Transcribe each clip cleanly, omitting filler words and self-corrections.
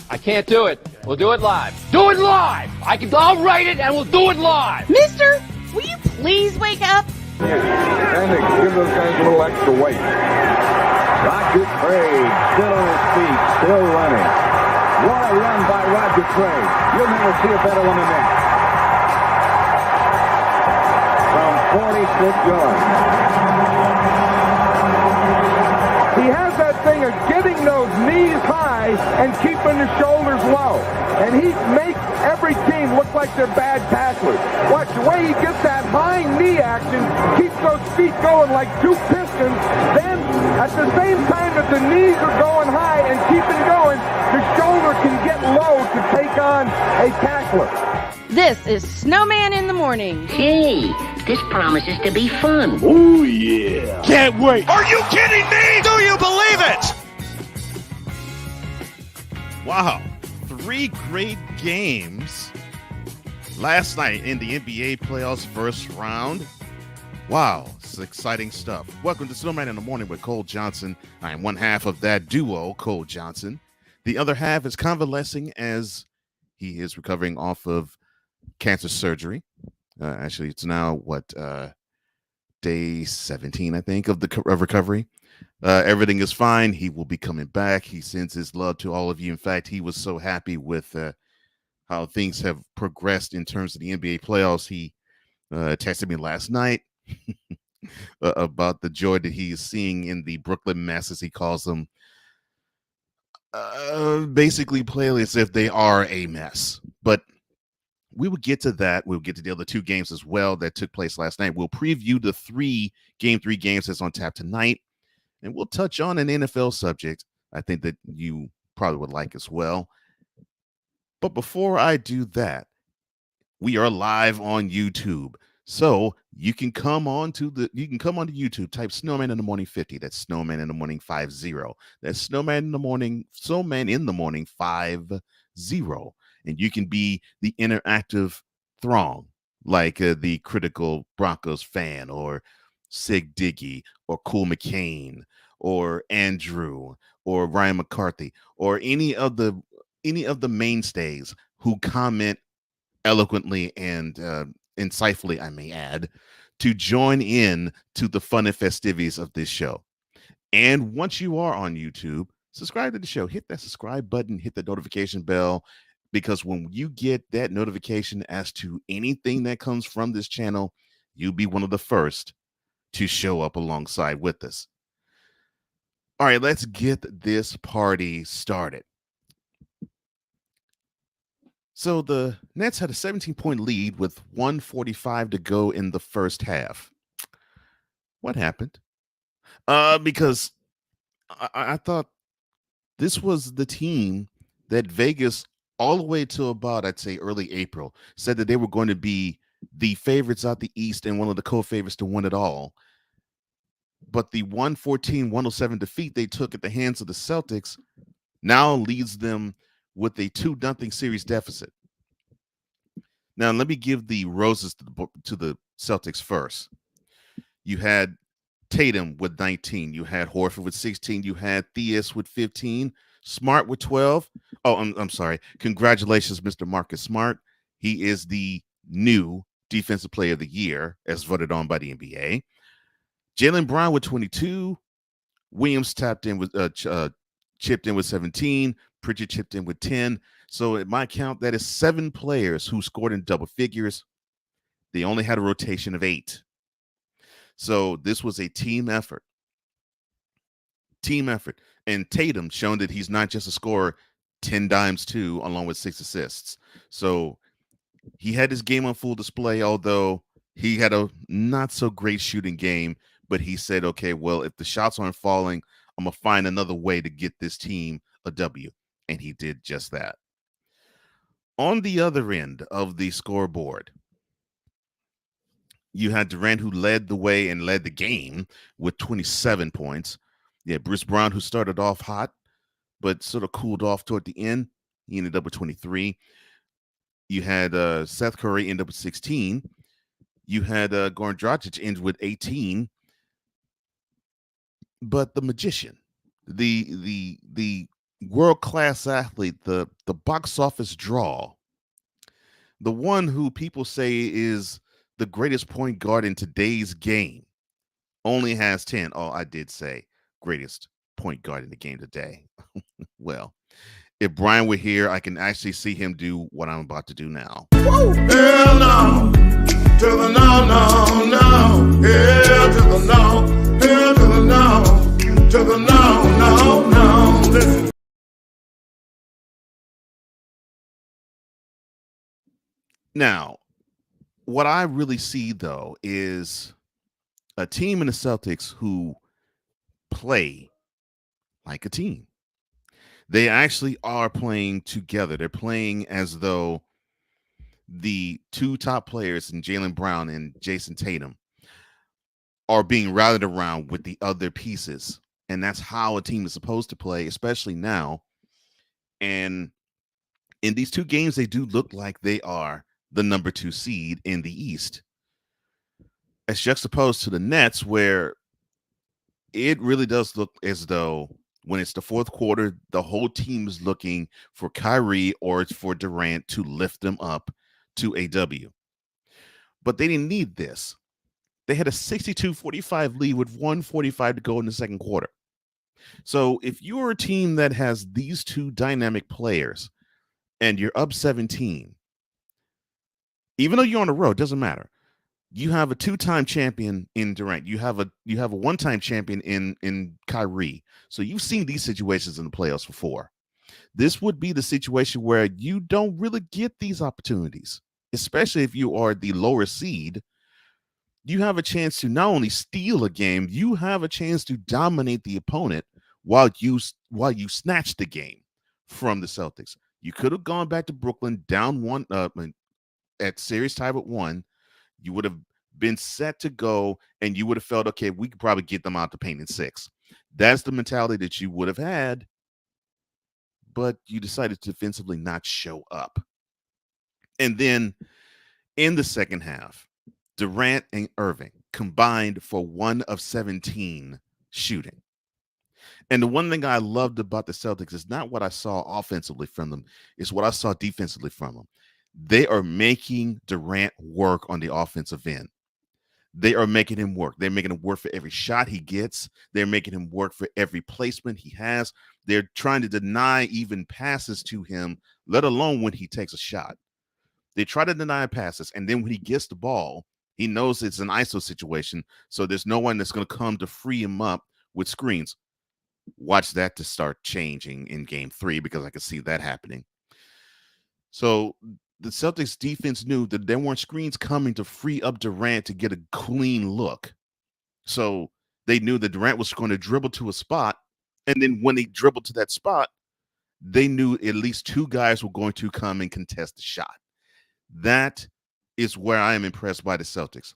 I can't do it. We'll do it live. Do it live! I'll write it and we'll do it live! Mister, will you please wake up? And they give those guys a little extra weight. Roger Craig, still on his feet, still running. What a run by Roger Craig. You'll never see a better one than that. From 46 yards. He has that thing of getting those knees high and keeping the shoulders low. And he makes every team look like they're bad tacklers. Watch the way he gets that high knee action, keeps those feet going like two pistons. Then, at the same time that the knees are going high and keeping going, the shoulder can get low to take on a tackler. This is Snowman in the Morning. Hey, this promises to be fun. Oh, yeah. Can't wait. Are you kidding me? Do you believe it? Wow. 3 great games last night in the NBA playoffs first round. Wow, it's exciting stuff. Welcome to Snowman in the Morning with Cole Johnson. I am one half of that duo, Cole Johnson. The other half is convalescing as he is recovering off of cancer surgery. Actually, it's now day 17, I think, of the recovery. Everything is fine. He will be coming back. He sends his love to all of you. In fact, he was so happy with how things have progressed in terms of the NBA playoffs. He texted me last night about the joy that he is seeing in the Brooklyn mess, as he calls them. Basically play as if they are a mess. But we will get to that. We'll get to the other 2 games as well that took place last night. We'll preview the 3 games that's on tap tonight. And we'll touch on an NFL subject I think that you probably would like as well. But before I do that, we are live on YouTube. So you can come on to YouTube, type Snowman in the Morning 50. That's Snowman in the Morning 50. That's Snowman in the Morning 50. And you can be the interactive throng, like the critical Broncos fan, or Sig Diggy, or Cool McCain, or Andrew, or Ryan McCarthy, or any of the mainstays who comment eloquently and insightfully, I may add, to join in to the fun and festivities of this show. And once you are on YouTube, subscribe to the show. Hit that subscribe button, hit the notification bell, because when you get that notification as to anything that comes from this channel, you'll be one of the first to show up alongside with us. All right, let's get this party started. So the Nets had a 17-point lead with 1:45 to go in the first half. What happened? Because I thought this was the team that Vegas, all the way to about, I'd say, early April, said that they were going to be the favorites out the East and one of the co-favorites to win it all. But the 114-107 defeat they took at the hands of the Celtics now leads them with a 2-0 series deficit. Now, let me give the roses to the Celtics first. You had Tatum with 19. You had Horford with 16. You had Theus with 15. Smart with 12. Oh, I'm sorry. Congratulations, Mr. Marcus Smart. He is the new Defensive Player of the Year, as voted on by the NBA. Jaylen Brown with 22. Williams chipped in with 17. Pritchard chipped in with 10. So at my count, that is 7 players who scored in double figures. They only had a rotation of 8. So this was a team effort. And Tatum shown that he's not just a scorer, 10 dimes too, along with 6 assists. So he had his game on full display, although he had a not so great shooting game. But he said, okay, well, if the shots aren't falling, I'm going to find another way to get this team a W. And he did just that. On the other end of the scoreboard, you had Durant, who led the way and led the game with 27 points. Yeah, Bruce Brown, who started off hot, but sort of cooled off toward the end. He ended up with 23. You had Seth Curry end up with 16. You had Goran Dragic end with 18. But the magician, the world-class athlete, the box office draw, the one who people say is the greatest point guard in today's game, only has 10. Oh, I did say greatest point guard in the game today. Well, if Brian were here, I can actually see him do what I'm about to do now. Hell no, to the no, no, no. Hell to the no, hell to the no, to the no, no, no. Listen. Now, what I really see though is a team in the Celtics who play like a team. They actually are playing together. They're playing as though the two top players in Jaylen Brown and Jason Tatum are being rallied around with the other pieces. And that's how a team is supposed to play, especially now. And in these two games, they do look like they are the number 2 seed in the East, as juxtaposed to the Nets, where it really does look as though when it's the fourth quarter, the whole team is looking for Kyrie or it's for Durant to lift them up to a W. But they didn't need this. They had a 62-45 lead with 1:45 to go in the second quarter. So if you're a team that has these two dynamic players and you're up 17, even though you're on the road, doesn't matter. You have a two-time champion in Durant. You have a one-time champion in Kyrie. So you've seen these situations in the playoffs before. This would be the situation where you don't really get these opportunities, especially if you are the lower seed. You have a chance to not only steal a game, you have a chance to dominate the opponent while you snatch the game from the Celtics. You could have gone back to Brooklyn down one at series tie at 1. You would have been set to go, and you would have felt, okay, we could probably get them out the paint in 6. That's the mentality that you would have had, but you decided to defensively not show up. And then in the second half, Durant and Irving combined for 1 of 17 shooting. And the one thing I loved about the Celtics is not what I saw offensively from them, it's what I saw defensively from them. They are making Durant work on the offensive end. They are making him work. They're making him work for every shot he gets. They're making him work for every placement he has. They're trying to deny even passes to him, let alone when he takes a shot. They try to deny passes, and then when he gets the ball, he knows it's an ISO situation, so there's no one that's going to come to free him up with screens. Watch that to start changing in game 3, because I can see that happening. So the Celtics defense knew that there weren't screens coming to free up Durant to get a clean look. So they knew that Durant was going to dribble to a spot, and then when he dribbled to that spot, they knew at least 2 guys were going to come and contest the shot. That is where I am impressed by the Celtics.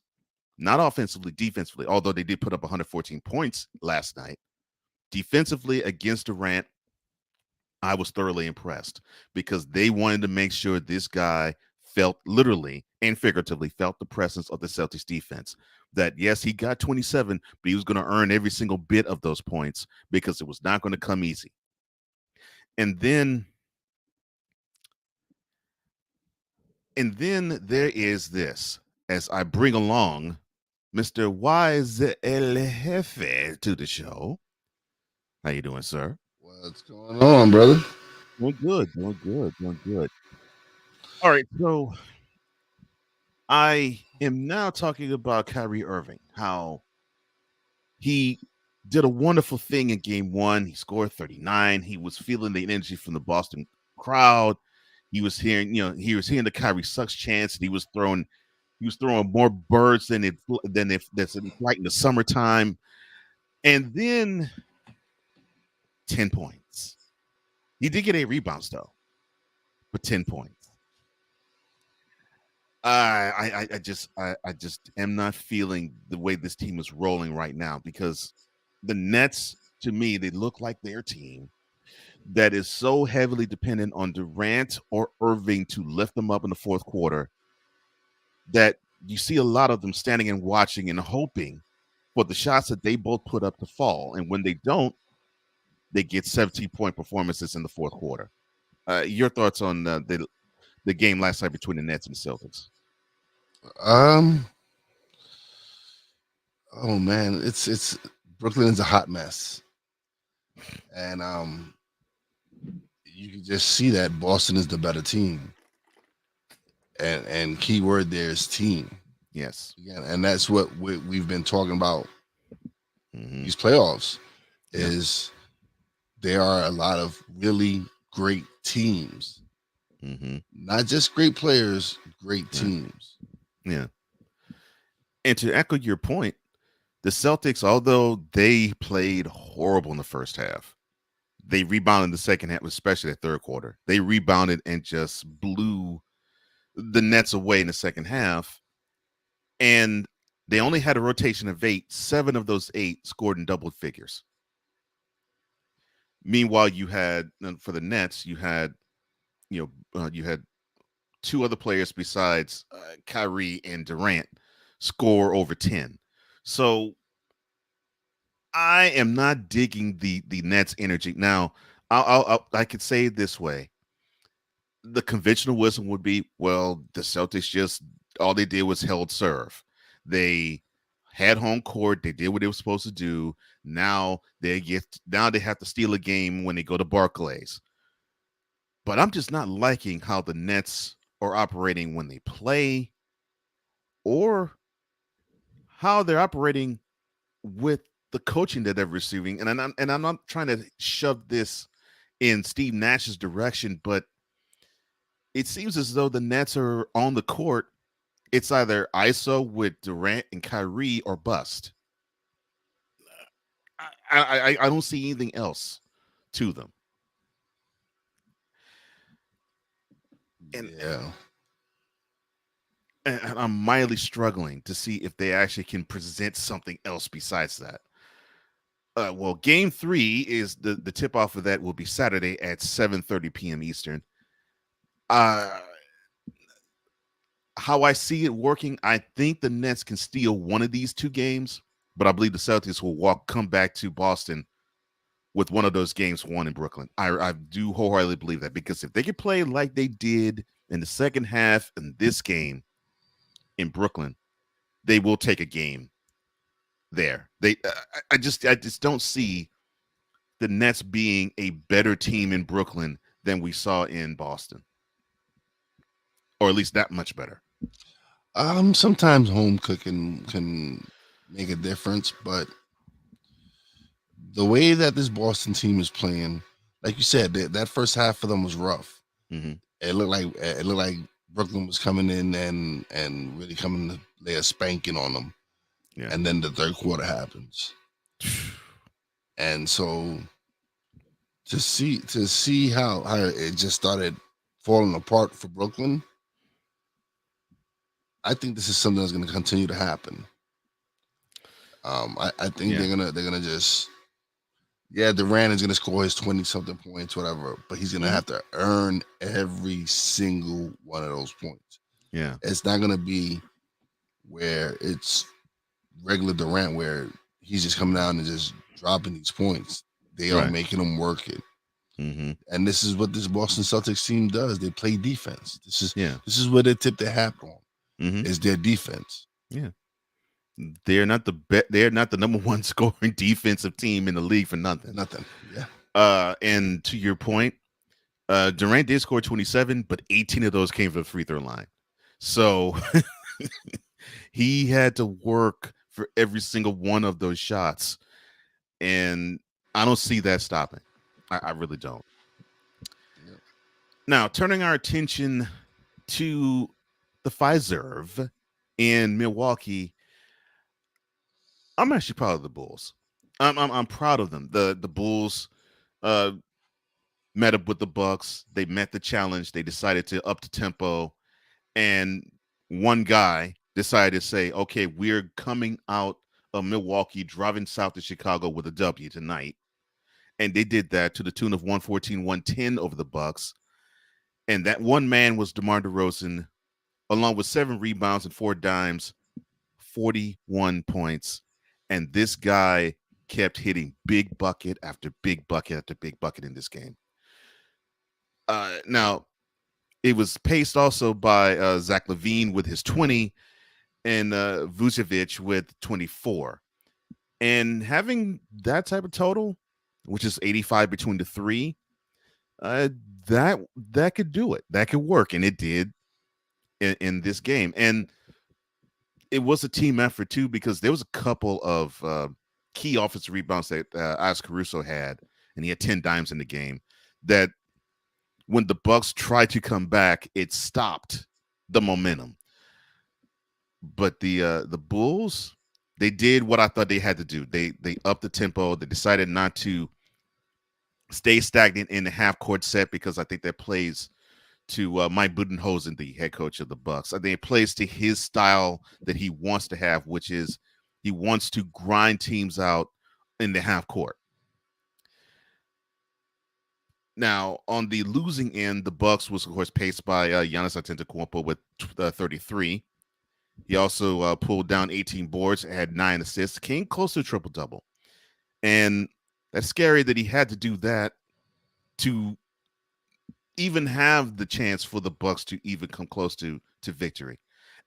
Not offensively, defensively, although they did put up 114 points last night. Defensively against Durant, I was thoroughly impressed because they wanted to make sure this guy felt, literally and figuratively, felt the presence of the Celtics defense. That, yes, he got 27, but he was going to earn every single bit of those points because it was not going to come easy. And then there is this, as I bring along Mr. Wise El Jefe to the show. How you doing, sir? What's going on, brother? Doing good. All right, so I am now talking about Kyrie Irving, how he did a wonderful thing in game 1. He scored 39. He was feeling the energy from the Boston crowd. He was hearing the Kyrie sucks chants. He was throwing more birds than if that's like in the summertime. And then 10 points. He did get 8 rebounds though, but 10 points. I just am not feeling the way this team is rolling right now, because the Nets, to me, they look like their team that is so heavily dependent on Durant or Irving to lift them up in the fourth quarter that you see a lot of them standing and watching and hoping for the shots that they both put up to fall. And when they don't, they get 17-point performances in the fourth quarter. Your thoughts on the game last night between the Nets and the Celtics? Oh man, it's Brooklyn's a hot mess, and you can just see that Boston is the better team, and key word there is team. Yes. Yeah, and that's what we've been talking about these Mm-hmm. playoffs. Yeah. Is there are a lot of really great teams, Mm-hmm. not just great players, great Yeah. teams. Yeah. And to echo your point, the Celtics, although they played horrible in the first half, they rebounded in the second half, especially the third quarter. They rebounded and just blew the Nets away in the second half. And they only had a rotation of 8. 7 of those 8 scored in double figures. Meanwhile, you had for the Nets, you had you had 2 other players besides Kyrie and Durant score over 10. So I am not digging the Nets energy. Now, I could say it this way. The conventional wisdom would be, well, the Celtics just all they did was held serve. They had home court. They did what they were supposed to do. Now they have to steal a game when they go to Barclays. But I'm just not liking how the Nets are operating when they play, or how they're operating with the coaching that they're receiving. And I'm not trying to shove this in Steve Nash's direction, but it seems as though the Nets are on the court. It's either ISO with Durant and Kyrie or bust. I don't see anything else to them. And, Yeah. and I'm mildly struggling to see if they actually can present something else besides that. Well, game 3 is the tip off of that will be Saturday at 7:30 p.m. Eastern. How I see it working, I think the Nets can steal one of these 2 games, but I believe the Celtics will come back to Boston with one of those games won in Brooklyn. I do wholeheartedly believe that, because if they can play like they did in the second half in this game in Brooklyn, they will take a game there. I just don't see the Nets being a better team in Brooklyn than we saw in Boston, or at least that much better. Sometimes home cooking can make a difference, but the way that this Boston team is playing, like you said, that first half for them was rough. Mm-hmm. It looked like Brooklyn was coming in and really coming to lay a spanking on them. Yeah. And then the third quarter happens. And so to see how it just started falling apart for Brooklyn, I think this is something that's going to continue to happen. I think they're gonna just Durant is gonna score his 20-something points, whatever, but he's gonna have to earn every single one of those points. Yeah, it's not gonna be where it's regular Durant where he's just coming down and just dropping these points. They are making him work it. Mm-hmm. And this is what this Boston Celtics team does. They play defense. This is where they tip their hat on. Mm-hmm. Is their defense. Yeah. They're not they're not the number 1 scoring defensive team in the league for nothing. Yeah. And to your point, Durant did score 27, but 18 of those came from the free throw line. So he had to work for every single one of those shots. And I don't see that stopping. I really don't. Yeah. Now, turning our attention to the Fiserv in Milwaukee, I'm actually proud of the Bulls. I'm proud of them. The Bulls met up with the Bucks. They met the challenge. They decided to up the tempo, and one guy decided to say, "Okay, we're coming out of Milwaukee, driving south to Chicago with a W tonight." And they did that to the tune of 114-110 over the Bucks. And that one man was DeMar DeRozan, along with 7 rebounds and 4 dimes, 41 points. And this guy kept hitting big bucket after big bucket after big bucket in this game. Now, it was paced also by Zach LaVine with his 20 and Vucevic with 24. And having that type of total, which is 85 between the three, that could do it. That could work, and it did in this game. And it was a team effort too, because there was a couple of key offensive rebounds that Alex Caruso had, and he had 10 dimes in the game. That when the Bucks tried to come back, it stopped the momentum. But the Bulls, they did what I thought they had to do. They upped the tempo. They decided not to stay stagnant in the half court set, because I think that plays to Mike Budenholzer, the head coach of the Bucks. I think it plays to his style that he wants to have, which is he wants to grind teams out in the half court. Now, on the losing end, the Bucks was, of course, paced by Giannis Antetokounmpo with 33. He also pulled down 18 boards, had 9 assists, came close to a triple-double. And that's scary that he had to do that to even have the chance for the Bucks to even come close to victory.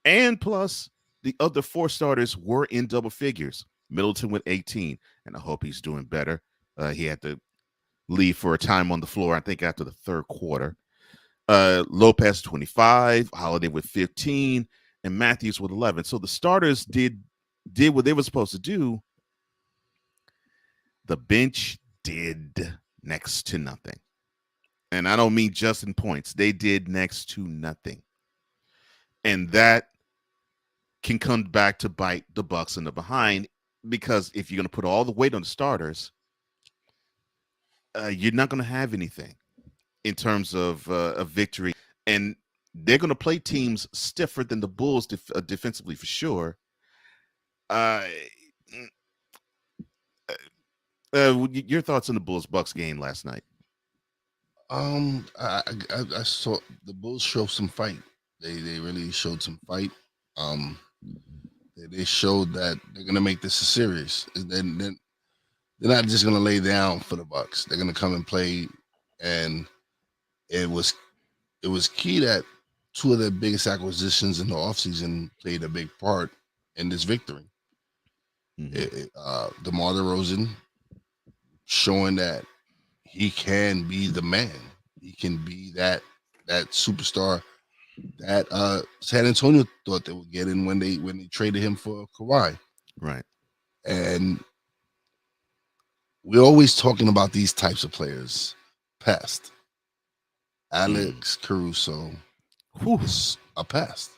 And plus, the other 4 starters were in double figures. Middleton with 18, and I hope he's doing better. He had to leave for a time on the floor, I think, after the third quarter. Lopez 25, Holiday with 15, and Matthews with 11. So the starters did what they were supposed to do. The bench did next to nothing. And I don't mean just in points. They did next to nothing. And that can come back to bite the Bucks in the behind, because if you're going to put all the weight on the starters, you're not going to have anything in terms of a victory. And they're going to play teams stiffer than the Bulls defensively for sure. Your thoughts on the Bulls-Bucks game last night? I saw the Bulls show some fight. They really showed some fight. They showed that they're gonna make this a series. They're not just gonna lay down for the Bucks. They're gonna come and play. And it was key that 2 of their biggest acquisitions in the offseason played a big part in this victory. Mm-hmm. DeMar DeRozan showing that he can be the man. He can be that superstar that San Antonio thought they would get in when they traded him for Kawhi. Right. And we're always talking about these types of players. Pest. Alex Caruso is a pest.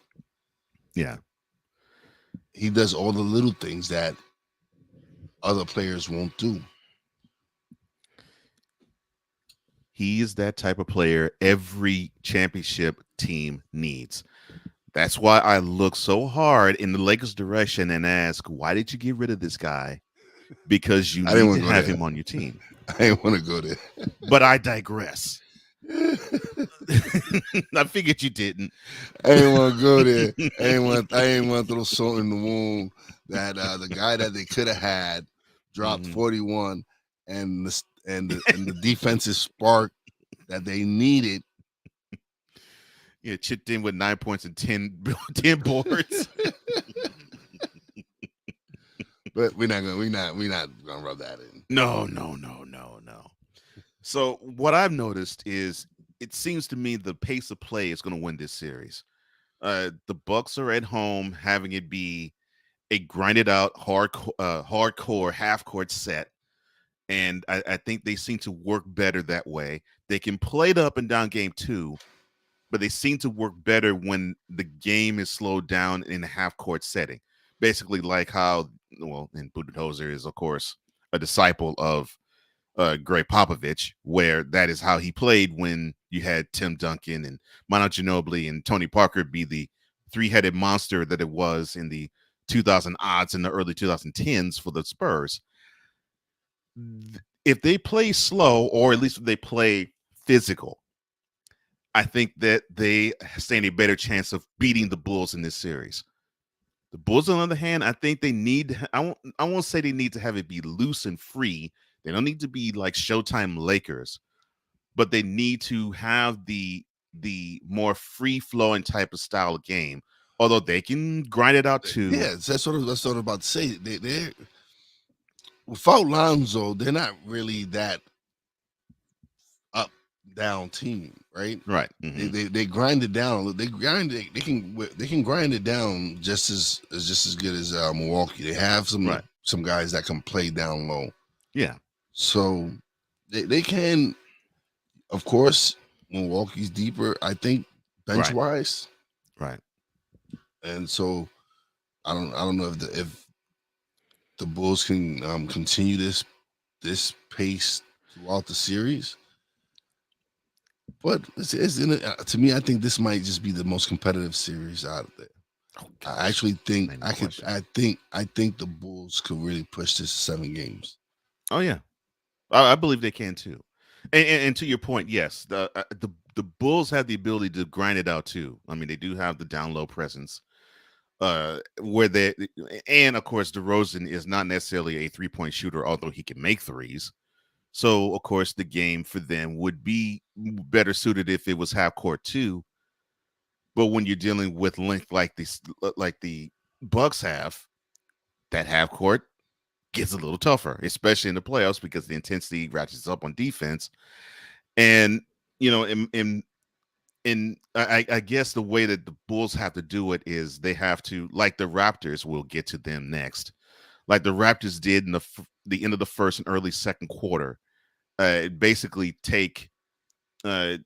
Yeah. He does all the little things that other players won't do. He is that type of player every championship team needs. That's why I look so hard in the Lakers' direction and ask, why did you get rid of this guy? Because you need to have him on your team. I didn't want to go there. But I digress. I figured you didn't. I didn't want to go there. I didn't want to throw salt in the wound that the guy that they could have had dropped 41, and the defensive spark that they needed. Yeah, chipped in with 9 points and 10 boards. But we're not gonna rub that in. No. So what I've noticed is it seems to me the pace of play is going to win this series. The Bucks are at home, having it be a grinded out, hardcore half court set, and I think they seem to work better that way. They can play the up and down game too, but they seem to work better when the game is slowed down in a half court setting. Basically, like how, and Budenholzer is, of course, a disciple of Greg Popovich, where that is how he played when you had Tim Duncan and Manu Ginobili and Tony Parker be the 3-headed monster that it was in the 2000 odds and the early 2010s for the Spurs. If they play slow, or at least if they play physical, I think that they stand a better chance of beating the Bulls in this series. The Bulls, on the other hand, I think they need. I won't say they need to have it be loose and free. They don't need to be like Showtime Lakers, but they need to have the more free flowing type of style of game. Although they can grind it out too. Yeah, that's what I was about to say. They're without Lonzo, they're not really that up down team, right? Right. Mm-hmm. They grind it down. They can grind it down just as good as Milwaukee. They have some guys that can play down low. Yeah. So they can, of course, Milwaukee's deeper, I think, bench wise. Right. And so I don't know if the Bulls can continue this pace throughout the series. But to me, I think this might just be the most competitive series out of there. Oh, I actually think I think the Bulls could really push this to 7 games. Oh yeah, I believe they can too. And to your point, yes, the Bulls have the ability to grind it out too. I mean, they do have the down low presence. Where they, and of course, DeRozan is not necessarily a 3-point shooter, although he can make threes. So, of course, the game for them would be better suited if it was half court too. But when you're dealing with length like the Bucks have, that half court gets a little tougher, especially in the playoffs because the intensity ratchets up on defense. And I guess the way that the Bulls have to do it is they have to, like the Raptors, we'll get to them next, like the Raptors did in the end of the first and early second quarter. Basically take misses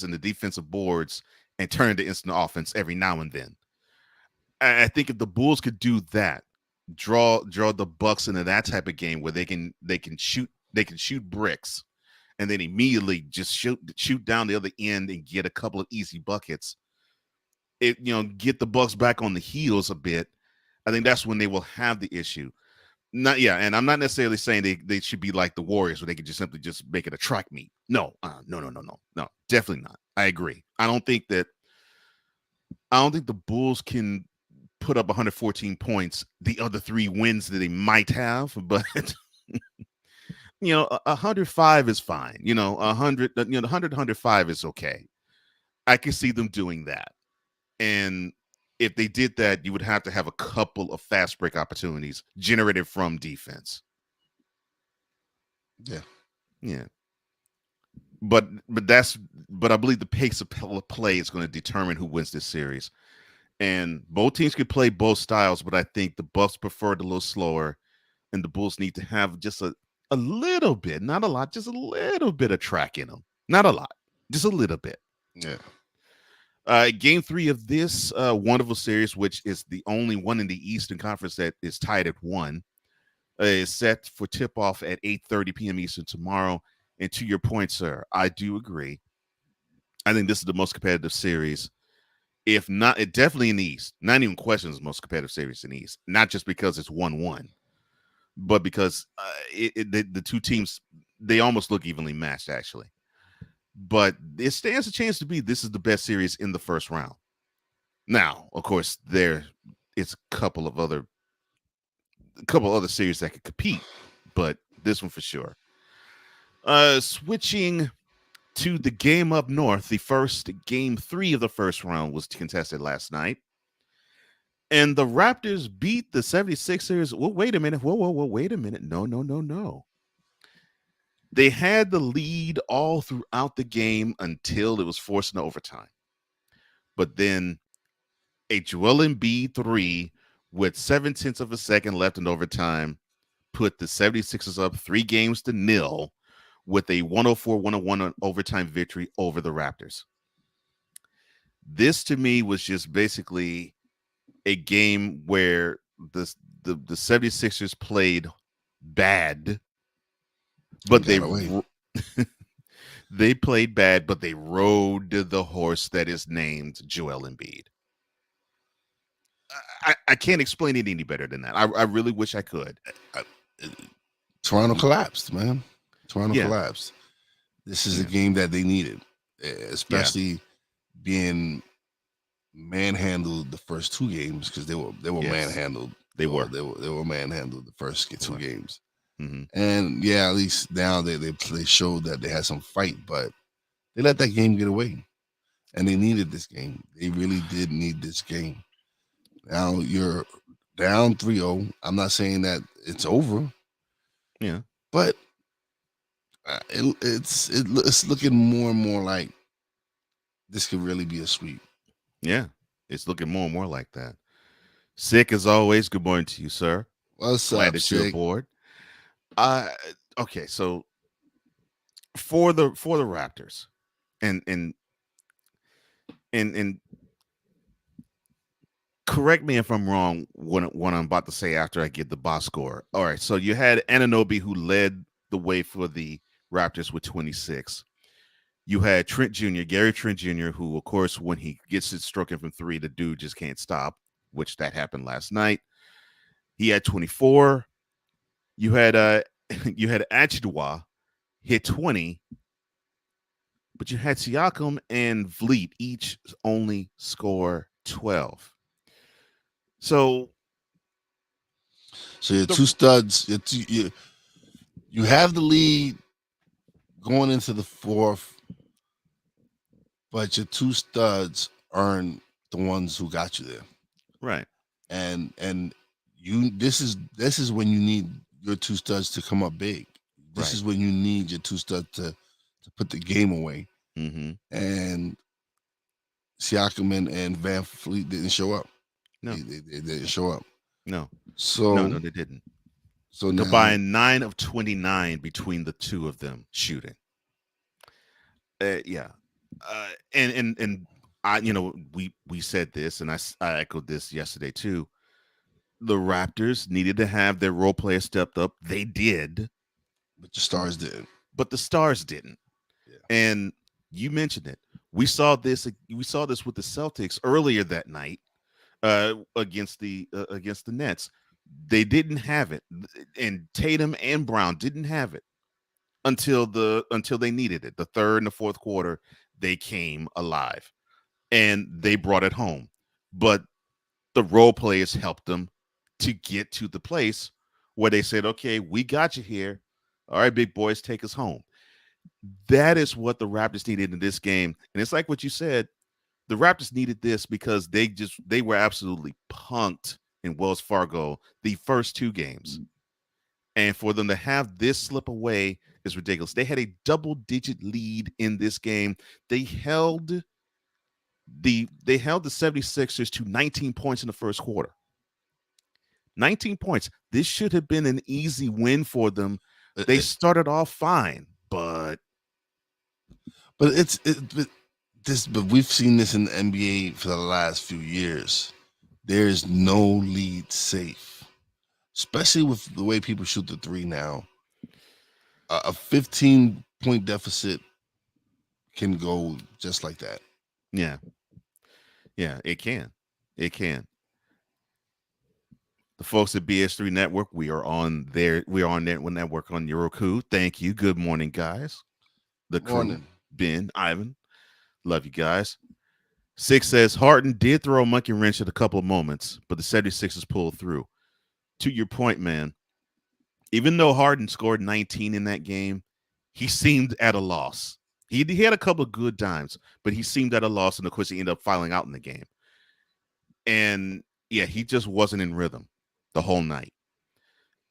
in the defensive boards and turn into instant offense every now and then. I think if the Bulls could do that, draw the Bucks into that type of game where they can shoot bricks and then immediately just shoot down the other end and get a couple of easy buckets, get the Bucks back on the heels a bit. I think that's when they will have the issue. And I'm not necessarily saying they should be like the Warriors where they could just simply just make it a track meet. No, definitely not. I agree. I don't think the Bulls can put up 114 points the other 3 wins that they might have, but 105 is fine. 100, 105 is okay. I can see them doing that. And if they did that, you would have to have a couple of fast break opportunities generated from defense. Yeah. Yeah. But I believe the pace of play is going to determine who wins this series. And both teams could play both styles, but I think the Bucks prefer it a little slower, and the Bulls need to have just a little bit, not a lot, just a little bit of track in them. Not a lot, just a little bit. Yeah. Game 3 of this wonderful series, which is the only one in the Eastern Conference that is tied at 1, is set for tip-off at 8:30 p.m. Eastern tomorrow. And to your point, sir, I do agree. I think this is the most competitive series. If not, it definitely in the East. Not even question, the most competitive series in the East. Not just because it's 1-1, but because the two teams, they almost look evenly matched, actually. But it stands a chance to be this is the best series in the first round. Now, of course, there is a couple of other series that could compete, but this one for sure. Switching to the game up north, the first game 3 of the first round was contested last night. And the Raptors beat the 76ers. Well, wait a minute. Whoa, wait a minute. No. They had the lead all throughout the game until it was forced into overtime. But then a Joel Embiid 3 with 0.7 of a second left in overtime put the 76ers up 3-0 with a 104-101 overtime victory over the Raptors. This to me was just basically a game where the 76ers played bad, but they played bad, but they rode the horse that is named Joel Embiid. I can't explain it any better than that. I really wish I could. Toronto collapsed, man. Toronto collapsed. This is a game that they needed, especially being manhandled the first 2 games because they were Yes, manhandled. they were. They were manhandled the first 2 games. Mm-hmm. And yeah, at least now they showed that they had some fight, but they let that game get away. And they needed this game. They really did need this game. Now you're down 3-0. I'm not saying that it's over. Yeah. But it's looking more and more like this could really be a sweep. Yeah. It's looking more and more like that. Sick as always. Good morning to you, sir. What's Glad up, that you're Sick? aboard. Okay, so for the Raptors, and correct me if I'm wrong what I'm about to say after I get the box score. All right, so you had Anunoby who led the way for the Raptors with 26. You had Gary Trent Jr., who, of course, when he gets it stroking from 3, the dude just can't stop, which that happened last night. He had 24. You had Achidwa hit 20, but you had Siakam and Vliet each only score 12. So your 2 studs, you have the lead going into the 4th, but your 2 studs aren't the ones who got you there. Right. And you this is when you need your 2 studs to come up big. This is when you need your 2 studs to put the game away. Mm-hmm. And Siakam and Van Fleet didn't show up. No, they didn't show up. No. So no, they didn't. So combined 9 of 29 between the 2 of them shooting. Yeah. And I, we said this, and I echoed this yesterday too. The Raptors needed to have their role players stepped up. They did, but the stars didn't. But the stars didn't. Yeah. And you mentioned it. We saw this with the Celtics earlier that night against the Nets. They didn't have it, and Tatum and Brown didn't have it until they needed it. The third and the fourth quarter, they came alive, and they brought it home. But the role players helped them to get to the place where they said, "Okay, we got you here. All right, big boys, take us home." That is what the Raptors needed in this game, and it's like what you said. The Raptors needed this because they were absolutely punked in Wells Fargo the first 2 games. And for them to have this slip away is ridiculous. They had a double-digit lead in this game. They held the 76ers to 19 points in the first quarter. 19 points. This should have been an easy win for them. They started off fine, but we've seen this in the NBA for the last few years. There's no lead safe, especially with the way people shoot the 3 now. A 15-point deficit can go just like that. Yeah, it can. It can. The folks at BS3 Network, we are on there. We are on that network on Roku. Thank you. Good morning, guys. The crew, morning. Ben, Ivan. Love you guys. 6 says Harden did throw a monkey wrench at a couple of moments, but the 76ers pulled through. To your point, man, even though Harden scored 19 in that game, he seemed at a loss. He had a couple of good times, but he seemed at a loss, and of course he ended up filing out in the game. And yeah, he just wasn't in rhythm the whole night.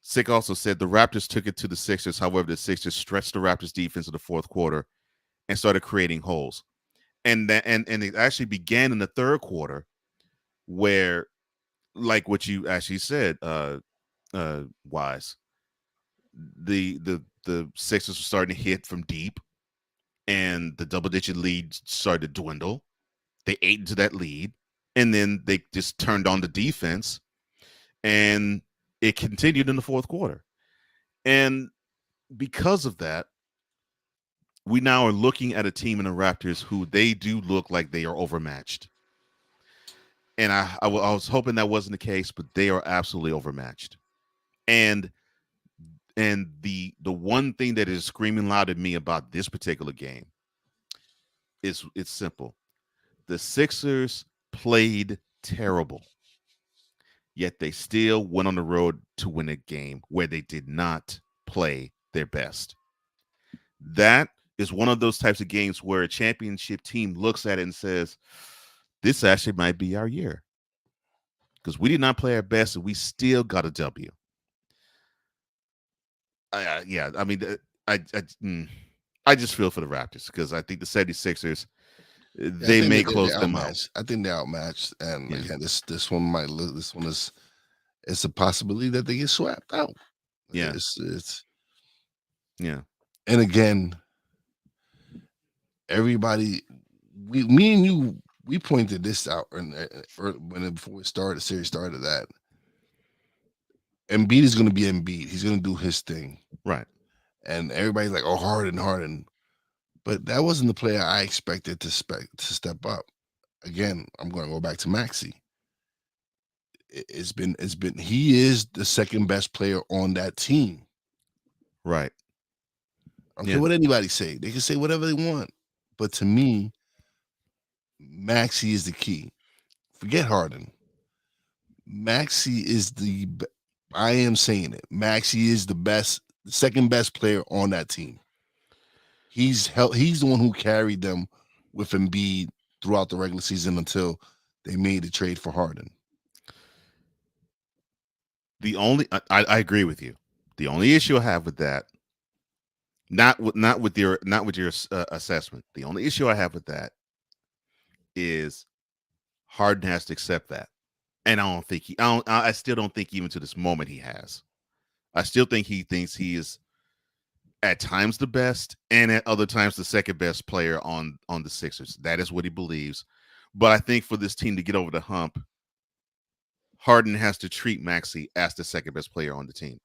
Sick also said the Raptors took it to the Sixers. However, the Sixers stretched the Raptors defense in the fourth quarter and started creating holes. And it actually began in the third quarter where, like what you actually said, Wise, the Sixers were starting to hit from deep, and the double-digit lead started to dwindle. They ate into that lead, and then they just turned on the defense, and it continued in the fourth quarter. And because of that, we now are looking at a team in the Raptors who they do look like they are overmatched. And I was hoping that wasn't the case, but they are absolutely overmatched. And the one thing that is screaming loud at me about this particular game is it's simple. The Sixers played terrible. Yet they still went on the road to win a game where they did not play their best. That is one of those types of games where a championship team looks at it and says, this actually might be our year. Because we did not play our best and we still got a W. I just feel for the Raptors because I think the 76ers, they may close them out. I think they're outmatched. And again, this one is it's a possibility that they get swept out. Yeah. It's yeah. And again, everybody, me and you, we pointed this out before the series started, that Embiid is going to be Embiid. He's going to do his thing. Right. And everybody's like, oh, Harden. But that wasn't the player I expected to step up. Again, I'm going to go back to Maxey. He is the second best player on that team. Right. I don't care what anybody say. They can say whatever they want. But to me, Maxey is the key. Forget Harden. Maxey is I am saying it. Maxey is the second best player on that team. He's the one who carried them with Embiid throughout the regular season until they made the trade for Harden. I agree with you. The only issue I have with that, not with your assessment. The only issue I have with that is Harden has to accept that, and I still don't think even to this moment he has. I still think he thinks he is at times the best and at other times the second best player on the Sixers. That is what he believes. But I think for this team to get over the hump, Harden has to treat Maxey as the second best player on the team.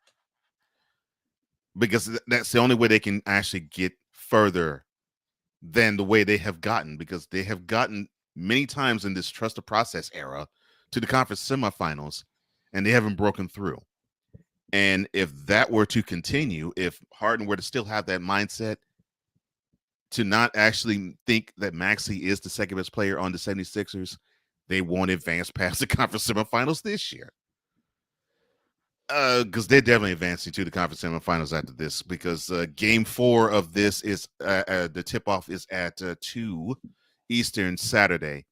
Because that's the only way they can actually get further than the way they have gotten. Because they have gotten many times in this trust the process era to the conference semifinals, and they haven't broken through. And if that were to continue, if Harden were to still have that mindset to not actually think that Maxey is the second best player on the 76ers, they won't advance past the conference semifinals this year. Because they're definitely advancing to the conference semifinals after this, because game 4 of this is the tip-off is at 2 Eastern Saturday.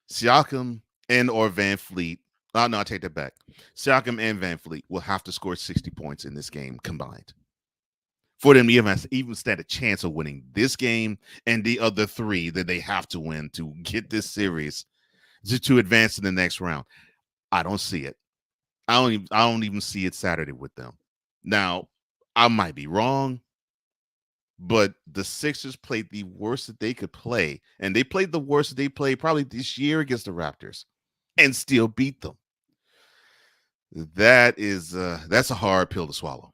Siakam and or Van Fleet. Oh, no, I take that back. Siakam and Van Fleet will have to score 60 points in this game combined for them to even stand a chance of winning this game and the other 3 that they have to win to get this series to advance in the next round. I don't see it. I don't even see it Saturday with them. Now, I might be wrong, but the Sixers played the worst that they could play, and they played the worst that they played probably this year against the Raptors, and still beat them. That's a hard pill to swallow.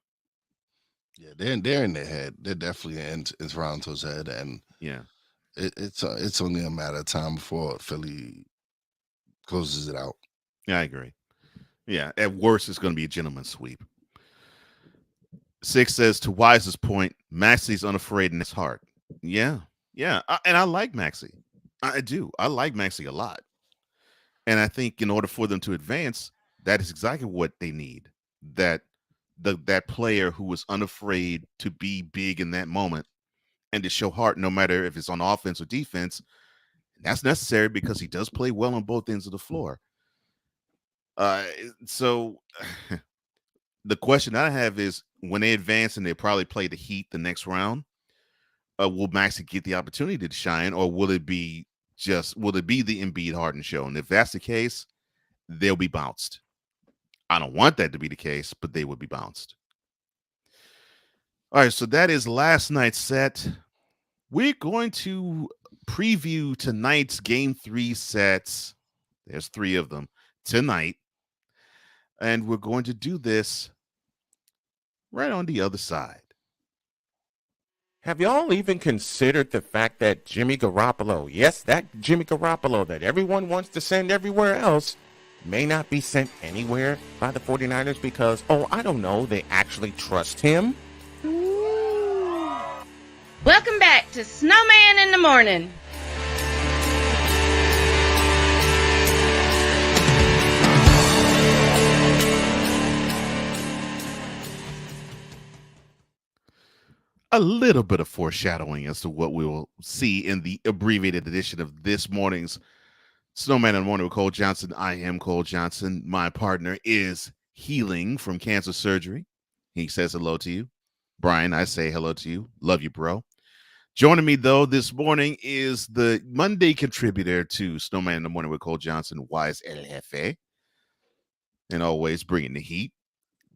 Yeah, they're in their head. They're definitely in Toronto's head, and yeah, it's only a matter of time before Philly closes it out. Yeah, I agree. Yeah, at worst, it's going to be a gentleman's sweep. 6 says, to Wise's point, Maxey's unafraid in his heart. Yeah. And I like Maxey. I do. I like Maxey a lot. And I think in order for them to advance, that is exactly what they need. That player who is unafraid to be big in that moment and to show heart, no matter if it's on offense or defense. That's necessary because he does play well on both ends of the floor. So the question I have is, when they advance and they probably play the Heat the next round, will Maxey get the opportunity to shine, or will it be the Embiid Harden show? And if that's the case, they'll be bounced. I don't want that to be the case, but they would be bounced. All right, so that is last night's set. We're going to preview tonight's game 3 sets. There's 3 of them tonight. And we're going to do this right on the other side. Have y'all even considered the fact that Jimmy Garoppolo, yes, that Jimmy Garoppolo that everyone wants to send everywhere else, may not be sent anywhere by the 49ers because, I don't know, they actually trust him? Welcome back to Snowman in the Morning. a little bit of foreshadowing as to what we will see in the abbreviated edition of this morning's Snowman in the Morning with Cole Johnson. I am Cole Johnson. My partner is healing from cancer surgery. He says hello to you. Brian, I say hello to you. Love you, bro. Joining me, though, this morning is the Monday contributor to Snowman in the Morning with Cole Johnson, Wise El Jefe, and always bringing the heat.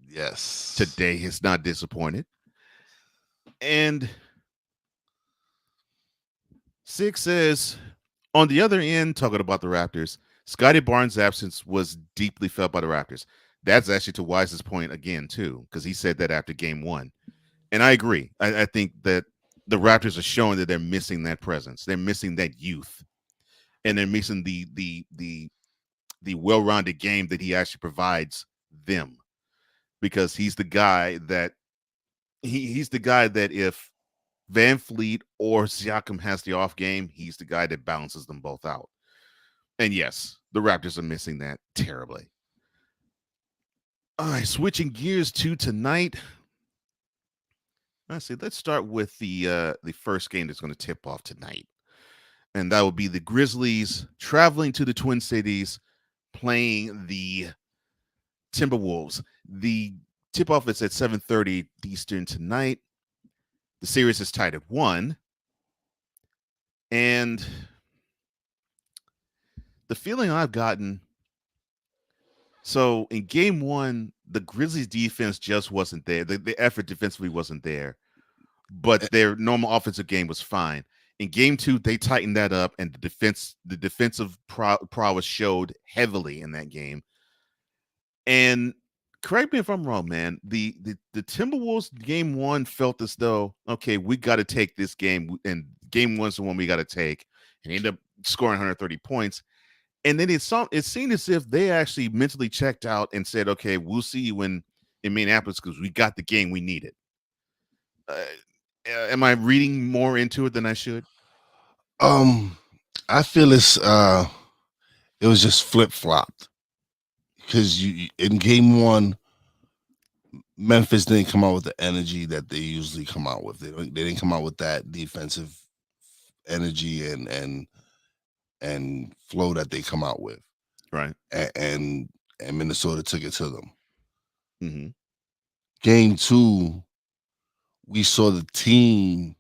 Yes. Today is not disappointed. And Six says, on the other end, talking about the Raptors, Scotty Barnes' absence was deeply felt by the Raptors. That's actually to Wise's point again, too, because he said that after game one. And I agree. I think that the Raptors are showing that they're missing that presence. They're missing that youth. And they're missing the well-rounded game that he actually provides them. Because he's the guy that he's the guy that if Van Fleet or Siakam has the off game, he's the guy that balances them both out. And yes, the Raptors are missing that terribly. All right, switching gears to tonight. Let's see. Let's start with the first game that's going to tip off tonight, and that will be the Grizzlies traveling to the Twin Cities, playing the Timberwolves. The tip-off is at 7:30 Eastern tonight. The series is tied at 1, and the feeling I've gotten. So in game 1, the Grizzlies defense just wasn't there. The effort defensively wasn't there, but their normal offensive game was fine. In game 2, they tightened that up, and the defensive prowess showed heavily in that game. And correct me if I'm wrong, man. The Timberwolves game 1 felt as though, okay, we got to take this game, and game 1's the one we got to take, and ended up scoring 130 points. And then it seemed as if they actually mentally checked out and said, okay, we'll see you in Minneapolis because we got the game we needed. Am I reading more into it than I should? I feel it was just flip-flopped. Because in game 1, Memphis didn't come out with the energy that they usually come out with. They didn't come out with that defensive energy and flow that they come out with. Right. And Minnesota took it to them. Mm-hmm. Game 2, we saw the team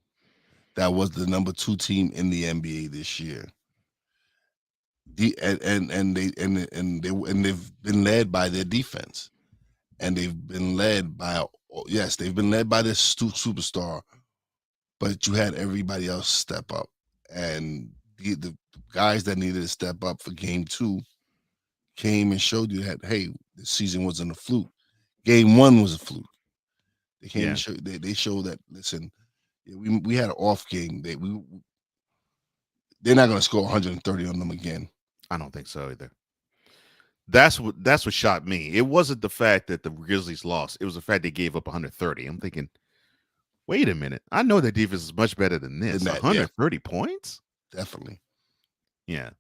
that was the number 2 team in the NBA this year. They've been led by their defense, and they've been led by this superstar, but you had everybody else step up, and the guys that needed to step up for game 2 came and showed you that, hey, the season wasn't a fluke. Game 1 was a fluke. They came and showed they showed that, listen, we had an off game. They're not going to score 130 on them again. I don't think so either. That's what shocked me. It wasn't the fact that the Grizzlies lost. It was the fact they gave up 130. I'm thinking, wait a minute. I know their defense is much better than this. 130 points? Definitely. Yeah.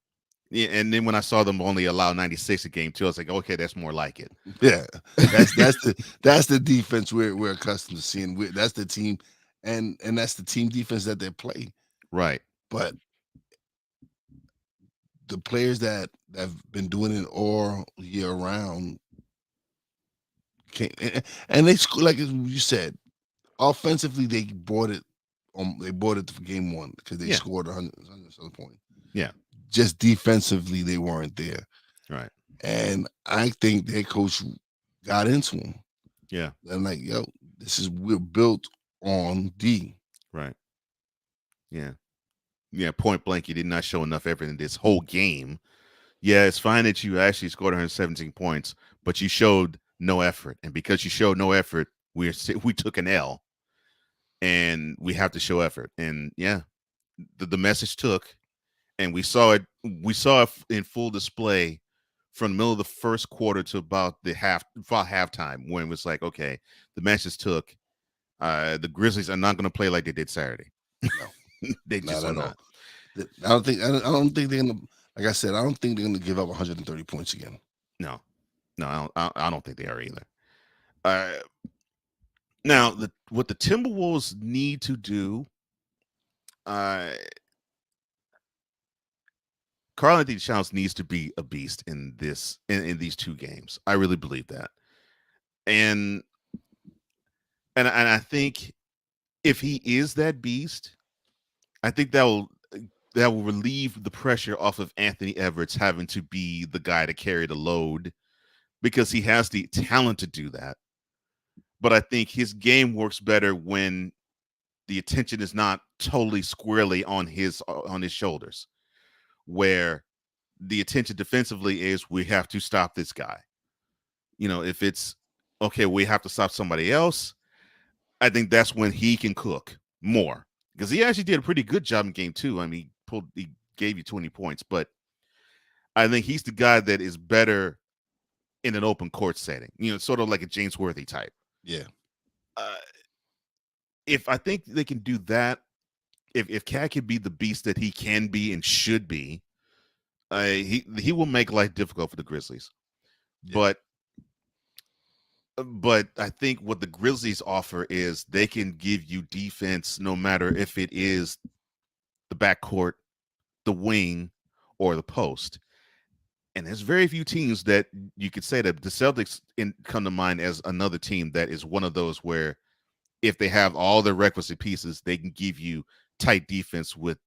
Yeah. And then when I saw them only allow 96 a game too, I was like, okay, that's more like it. Yeah. That's the defense we're accustomed to seeing. That's the team, and that's the team defense that they play. Right. But the players that have been doing it all year round and they, like you said, offensively they bought it for game 1 because they scored 100 points. Yeah. Just defensively they weren't there. Right. And I think their coach got into them. Yeah. And like, yo, we're built on D. Right. Yeah. Yeah, point blank, you did not show enough effort in this whole game. Yeah, it's fine that you actually scored 117 points, but you showed no effort. And because you showed no effort, we took an L, and we have to show effort. And yeah, the message took, and we saw it in full display from the middle of the first quarter to about halftime, when it was like, okay, the message took. The Grizzlies are not going to play like they did Saturday. No. They just are not. I don't think they're gonna. Like I said, I don't think they're gonna give up 130 points again. No, I don't think they are either. Now, what the Timberwolves need to do, Karl-Anthony Towns needs to be a beast in these two games. I really believe that, and I think if he is that beast, I think that will relieve the pressure off of Anthony Edwards having to be the guy to carry the load, because he has the talent to do that. But I think his game works better when the attention is not totally squarely on his shoulders, where the attention defensively is, we have to stop this guy. If it's okay, we have to stop somebody else, I think that's when he can cook more, because he actually did a pretty good job in game 2. I mean, he gave you 20 points, but I think he's the guy that is better in an open court setting, sort of like a James Worthy type. Yeah. If I think they can do that, if Cat can be the beast that he can be and should be, he will make life difficult for the Grizzlies. Yeah. But I think what the Grizzlies offer is they can give you defense no matter if it is the backcourt, the wing, or the post. And there's very few teams that you could say that. The Celtics come to mind as another team that is one of those where if they have all the requisite pieces, they can give you tight defense with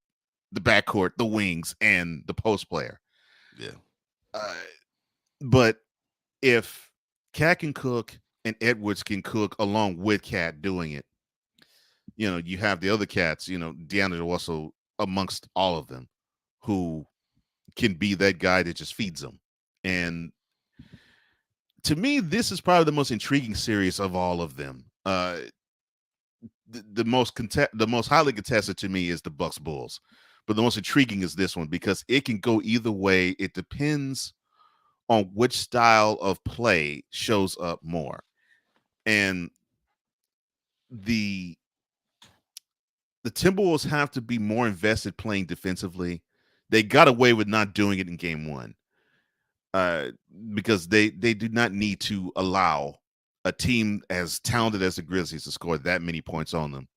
the backcourt, the wings, and the post player. Yeah. But if Cat can cook and Edwards can cook along with Cat doing it, you have the other cats, DeAndre Russell amongst all of them, who can be that guy that just feeds them. And to me, this is probably the most intriguing series of all of them. The most highly contested to me is the Bucks Bulls, but the most intriguing is this one because it can go either way. It depends on which style of play shows up more. And the Timberwolves have to be more invested playing defensively. They got away with not doing it in game 1 because they do not need to allow a team as talented as the Grizzlies to score that many points on them.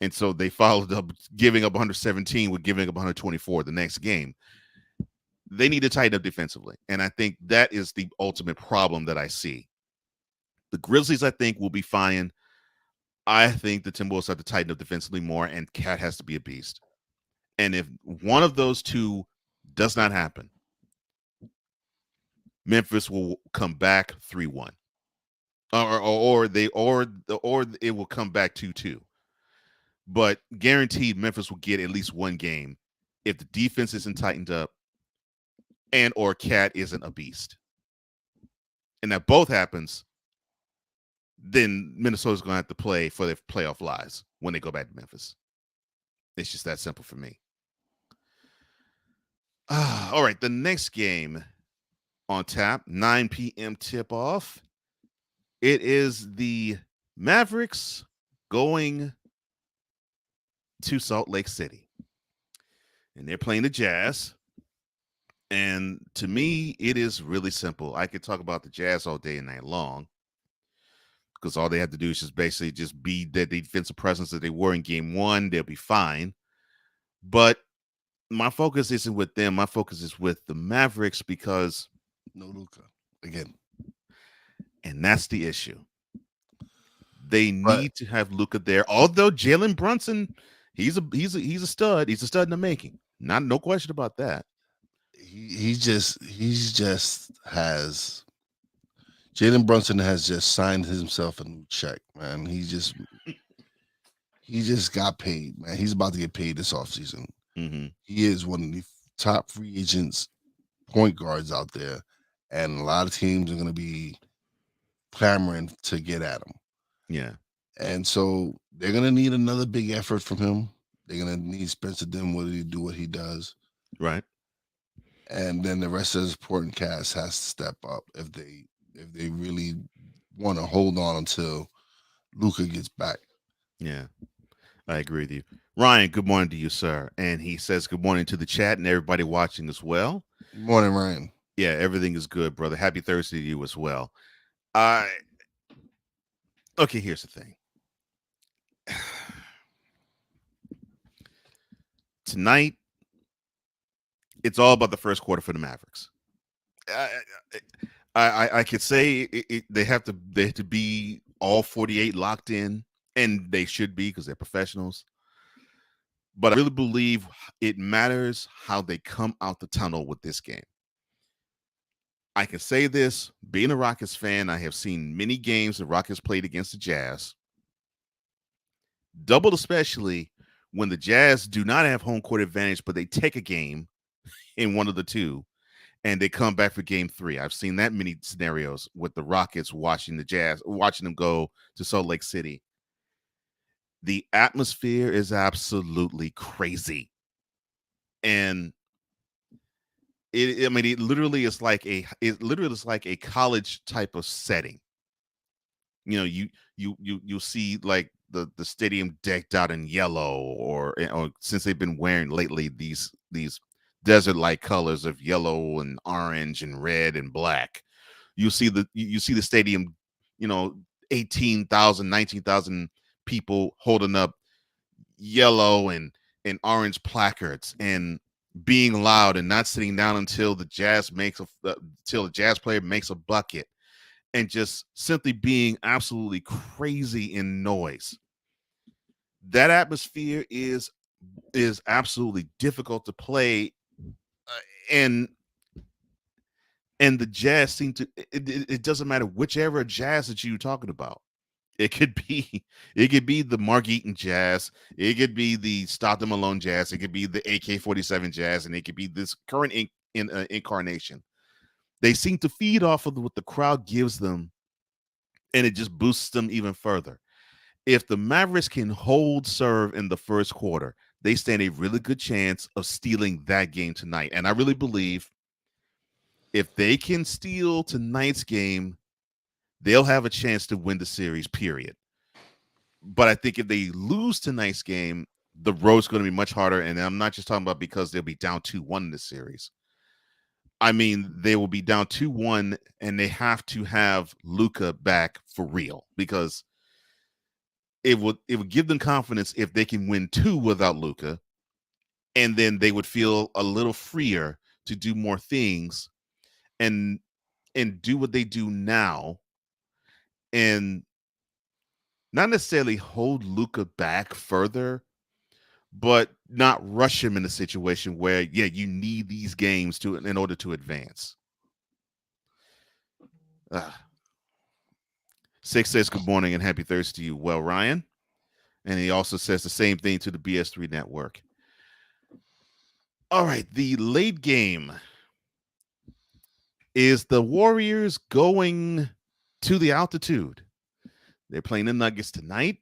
And so they followed up giving up 117 with giving up 124 the next game. They need to tighten up defensively. And I think that is the ultimate problem that I see. The Grizzlies, I think, will be fine. I think the Timberwolves have to tighten up defensively more, and Cat has to be a beast. And if one of those two does not happen, Memphis will come back 3-1. Or it will come back 2-2. But guaranteed Memphis will get at least one game if the defense isn't tightened up and or Cat isn't a beast. And that both happens, then Minnesota's going to have to play for their playoff lives when they go back to Memphis. It's just that simple for me. All right, the next game on tap, 9 p.m. tip-off. It is the Mavericks going to Salt Lake City. And they're playing the Jazz. And to me, it is really simple. I could talk about the Jazz all day and night long because all they have to do is just basically just be the defensive presence that they were in game 1. They'll be fine. But my focus isn't with them. My focus is with the Mavericks because no Luka again. And that's the issue. They need to have Luka there. Although Jalen Brunson, he's a stud. He's a stud in the making. No question about that. He just has Jalen Brunson has just signed himself a new check, man. He just got paid, man. He's about to get paid this offseason. Mm-hmm. He is one of the top free agents, point guards out there, and a lot of teams are going to be clamoring to get at him. Yeah. And so they're going to need another big effort from him. They're going to need Spencer Dinwiddie to do what he does. Right. And then the rest of the supporting cast has to step up if they really want to hold on until Luka gets back. Yeah, I agree with you. Ryan, good morning to you, sir. And he says good morning to the chat and everybody watching as well. Good morning, Ryan. Yeah, everything is good, brother. Happy Thursday to you as well. Okay, here's the thing. tonight, it's all about the first quarter for the Mavericks. I could say they have to be all 48 locked in, and they should be because they're professionals. But I really believe it matters how they come out the tunnel with this game. I can say this, being a Rockets fan, I have seen many games the Rockets played against the Jazz. Doubled especially when the Jazz do not have home court advantage, but they take a game in one of the two, and they come back for game 3. I've seen that many scenarios with the Rockets watching the Jazz, watching them go to Salt Lake City. The atmosphere is absolutely crazy. And it literally is like a college type of setting. You know, you see like the stadium decked out in yellow, or since they've been wearing lately these desert like colors of yellow and orange and red and black. You see the stadium, 18,000, 19,000 people holding up yellow and orange placards and being loud and not sitting down until the Jazz player makes a bucket, and just simply being absolutely crazy in noise. That atmosphere is absolutely difficult to play, and the Jazz seem to. It doesn't matter whichever Jazz that you're talking about. It could be the Mark Eaton Jazz. It could be the Stockton Malone Jazz. It could be the AK-47 Jazz, and it could be this current incarnation. They seem to feed off of what the crowd gives them, and it just boosts them even further. If the Mavericks can hold serve in the first quarter, they stand a really good chance of stealing that game tonight. And I really believe if they can steal tonight's game, they'll have a chance to win the series, period. But I think if they lose tonight's game, the road's going to be much harder. And I'm not just talking about because they'll be down 2-1 in this series. I mean, they will be down 2-1, and they have to have Luka back for real, because it would give them confidence if they can win 2 without Luka, and then they would feel a little freer to do more things and do what they do now, and not necessarily hold Luka back further, but not rush him in a situation where, you need these games in order to advance. Six says good morning and happy Thursday to you. Well, Ryan. And he also says the same thing to the BS3 network. All right, the late game. Is the Warriors going to the altitude? They're playing the Nuggets tonight.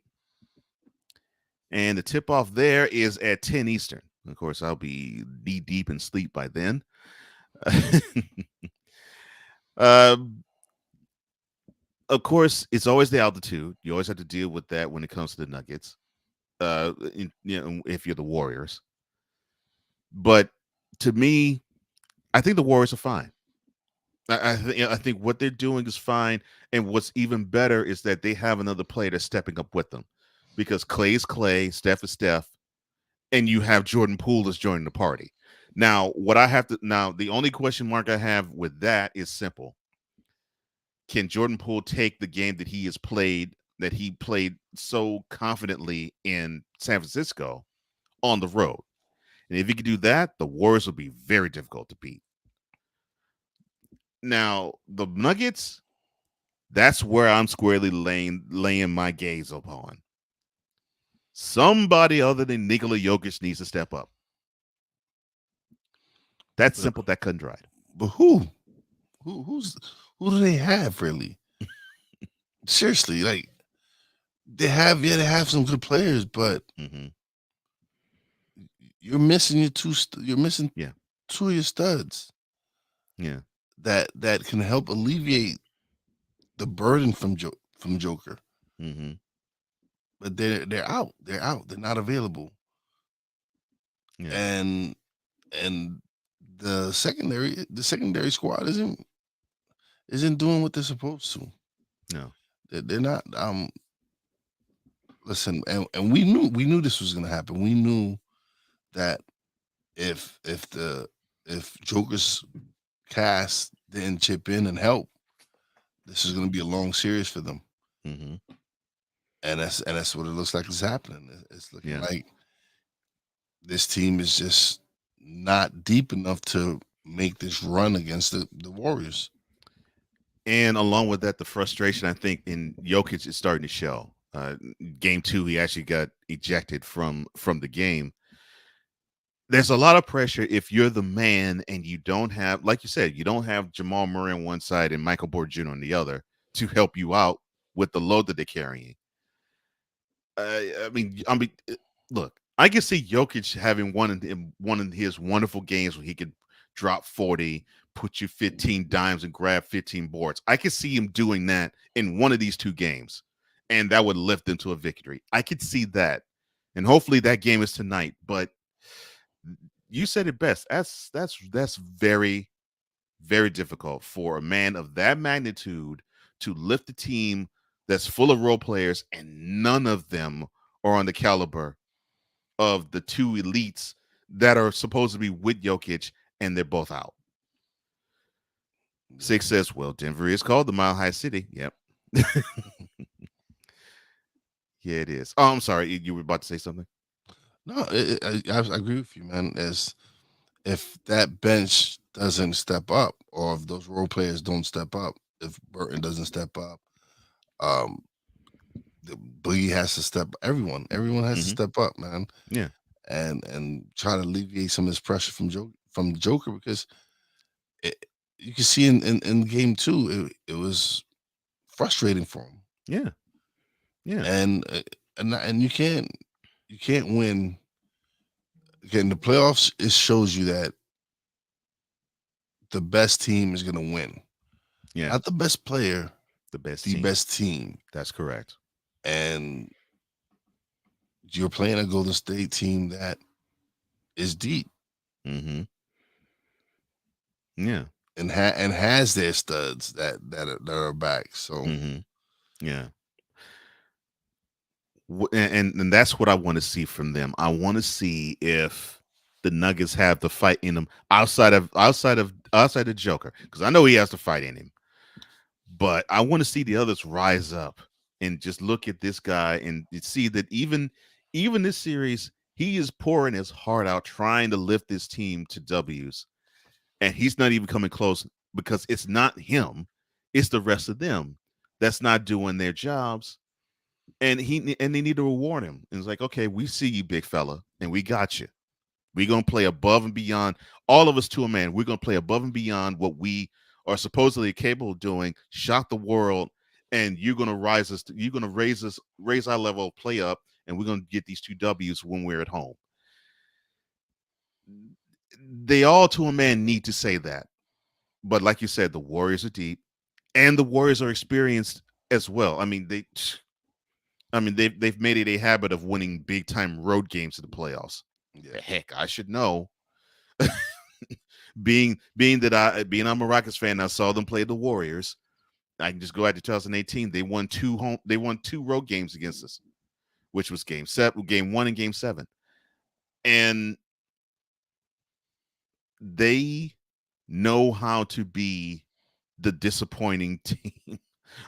And the tip-off there is at 10 Eastern. Of course, I'll be knee-deep in sleep by then. Of course, it's always the altitude. You always have to deal with that when it comes to the Nuggets, if you're the Warriors. But to me, I think the Warriors are fine. I think what they're doing is fine. And what's even better is that they have another player that's stepping up with them, because Clay is Clay, Steph is Steph, and you have Jordan Poole that's joining the party. Now, the only question mark I have with that is simple. Can Jordan Poole take the game that he played so confidently in San Francisco on the road? And if he can do that, the Warriors will be very difficult to beat. Now, the Nuggets, that's where I'm squarely laying my gaze upon. Somebody other than Nikola Jokic needs to step up. That's simple, that cut and dried. But who do they have, really? Seriously, like they have some good players, but you're missing two of your studs. Yeah. That can help alleviate the burden from Joker. Mm-hmm. But they're out. They're not available. Yeah. And the secondary squad isn't doing what they're supposed to. No. They're not. Listen, and we knew this was going to happen. We knew that if Joker's cast didn't chip in and help, this is going to be a long series for them. Mm-hmm. And that's what it looks like is happening. It's looking Yeah. like this team is just not deep enough to make this run against the Warriors. And along with that, the frustration, I think, in Jokic is starting to show. Game 2, he actually got ejected from the game. There's a lot of pressure if you're the man and you don't have, like you said, you don't have Jamal Murray on one side and Michael Porter Jr. on the other to help you out with the load that they're carrying. I mean, look, I can see Jokic having one of his wonderful games where he could drop 40, put you 15 dimes and grab 15 boards. I could see him doing that in one of these 2 games, and that would lift them to a victory. I could see that, and hopefully that game is tonight. But you said it best. That's very, very difficult for a man of that magnitude to lift a team that's full of role players, and none of them are on the caliber of the 2 elites that are supposed to be with Jokic, and they're both out. 6 says, well, Denver is called the Mile High City. Yep. Yeah, it is. Oh, I'm sorry. You were about to say something? No, I agree with you, man. As if that bench doesn't step up, or if those role players don't step up, if Burton doesn't step up, the Boogie has to step. Everyone has to step up, man. Yeah, and try to alleviate some of this pressure from Joker, because you can see in game 2 it was frustrating for him. Yeah, and you can't win. Again, the playoffs, it shows you that the best team is going to win. Yeah, not the best player, the best team. That's correct. And you're playing a Golden State team that is deep. Mm-hmm. Yeah, and has their studs that are back. So yeah. And that's what I want to see from them. I want to see if the Nuggets have the fight in them outside of Joker, because I know he has the fight in him. But I want to see the others rise up and just look at this guy and see that even this series, he is pouring his heart out, trying to lift this team to W's, and he's not even coming close, because it's not him, it's the rest of them that's not doing their jobs. And they need to reward him. And it's like, okay, we see you, big fella, and we got you. We're going to play above and beyond. All of us to a man, we're going to play above and beyond what we are supposedly capable of doing, shock the world, and you're going to raise our level of play up, and we're going to get these 2 W's when we're at home. They all, to a man, need to say that. But like you said, the Warriors are deep, and the Warriors are experienced as well. I mean, they've made it a habit of winning big time road games in the playoffs. Yeah. Heck, I should know. being I'm a Rockets fan, I saw them play the Warriors. I can just go out to 2018. They won 2 road games against us, which was game 1 and game 7. And they know how to be the disappointing team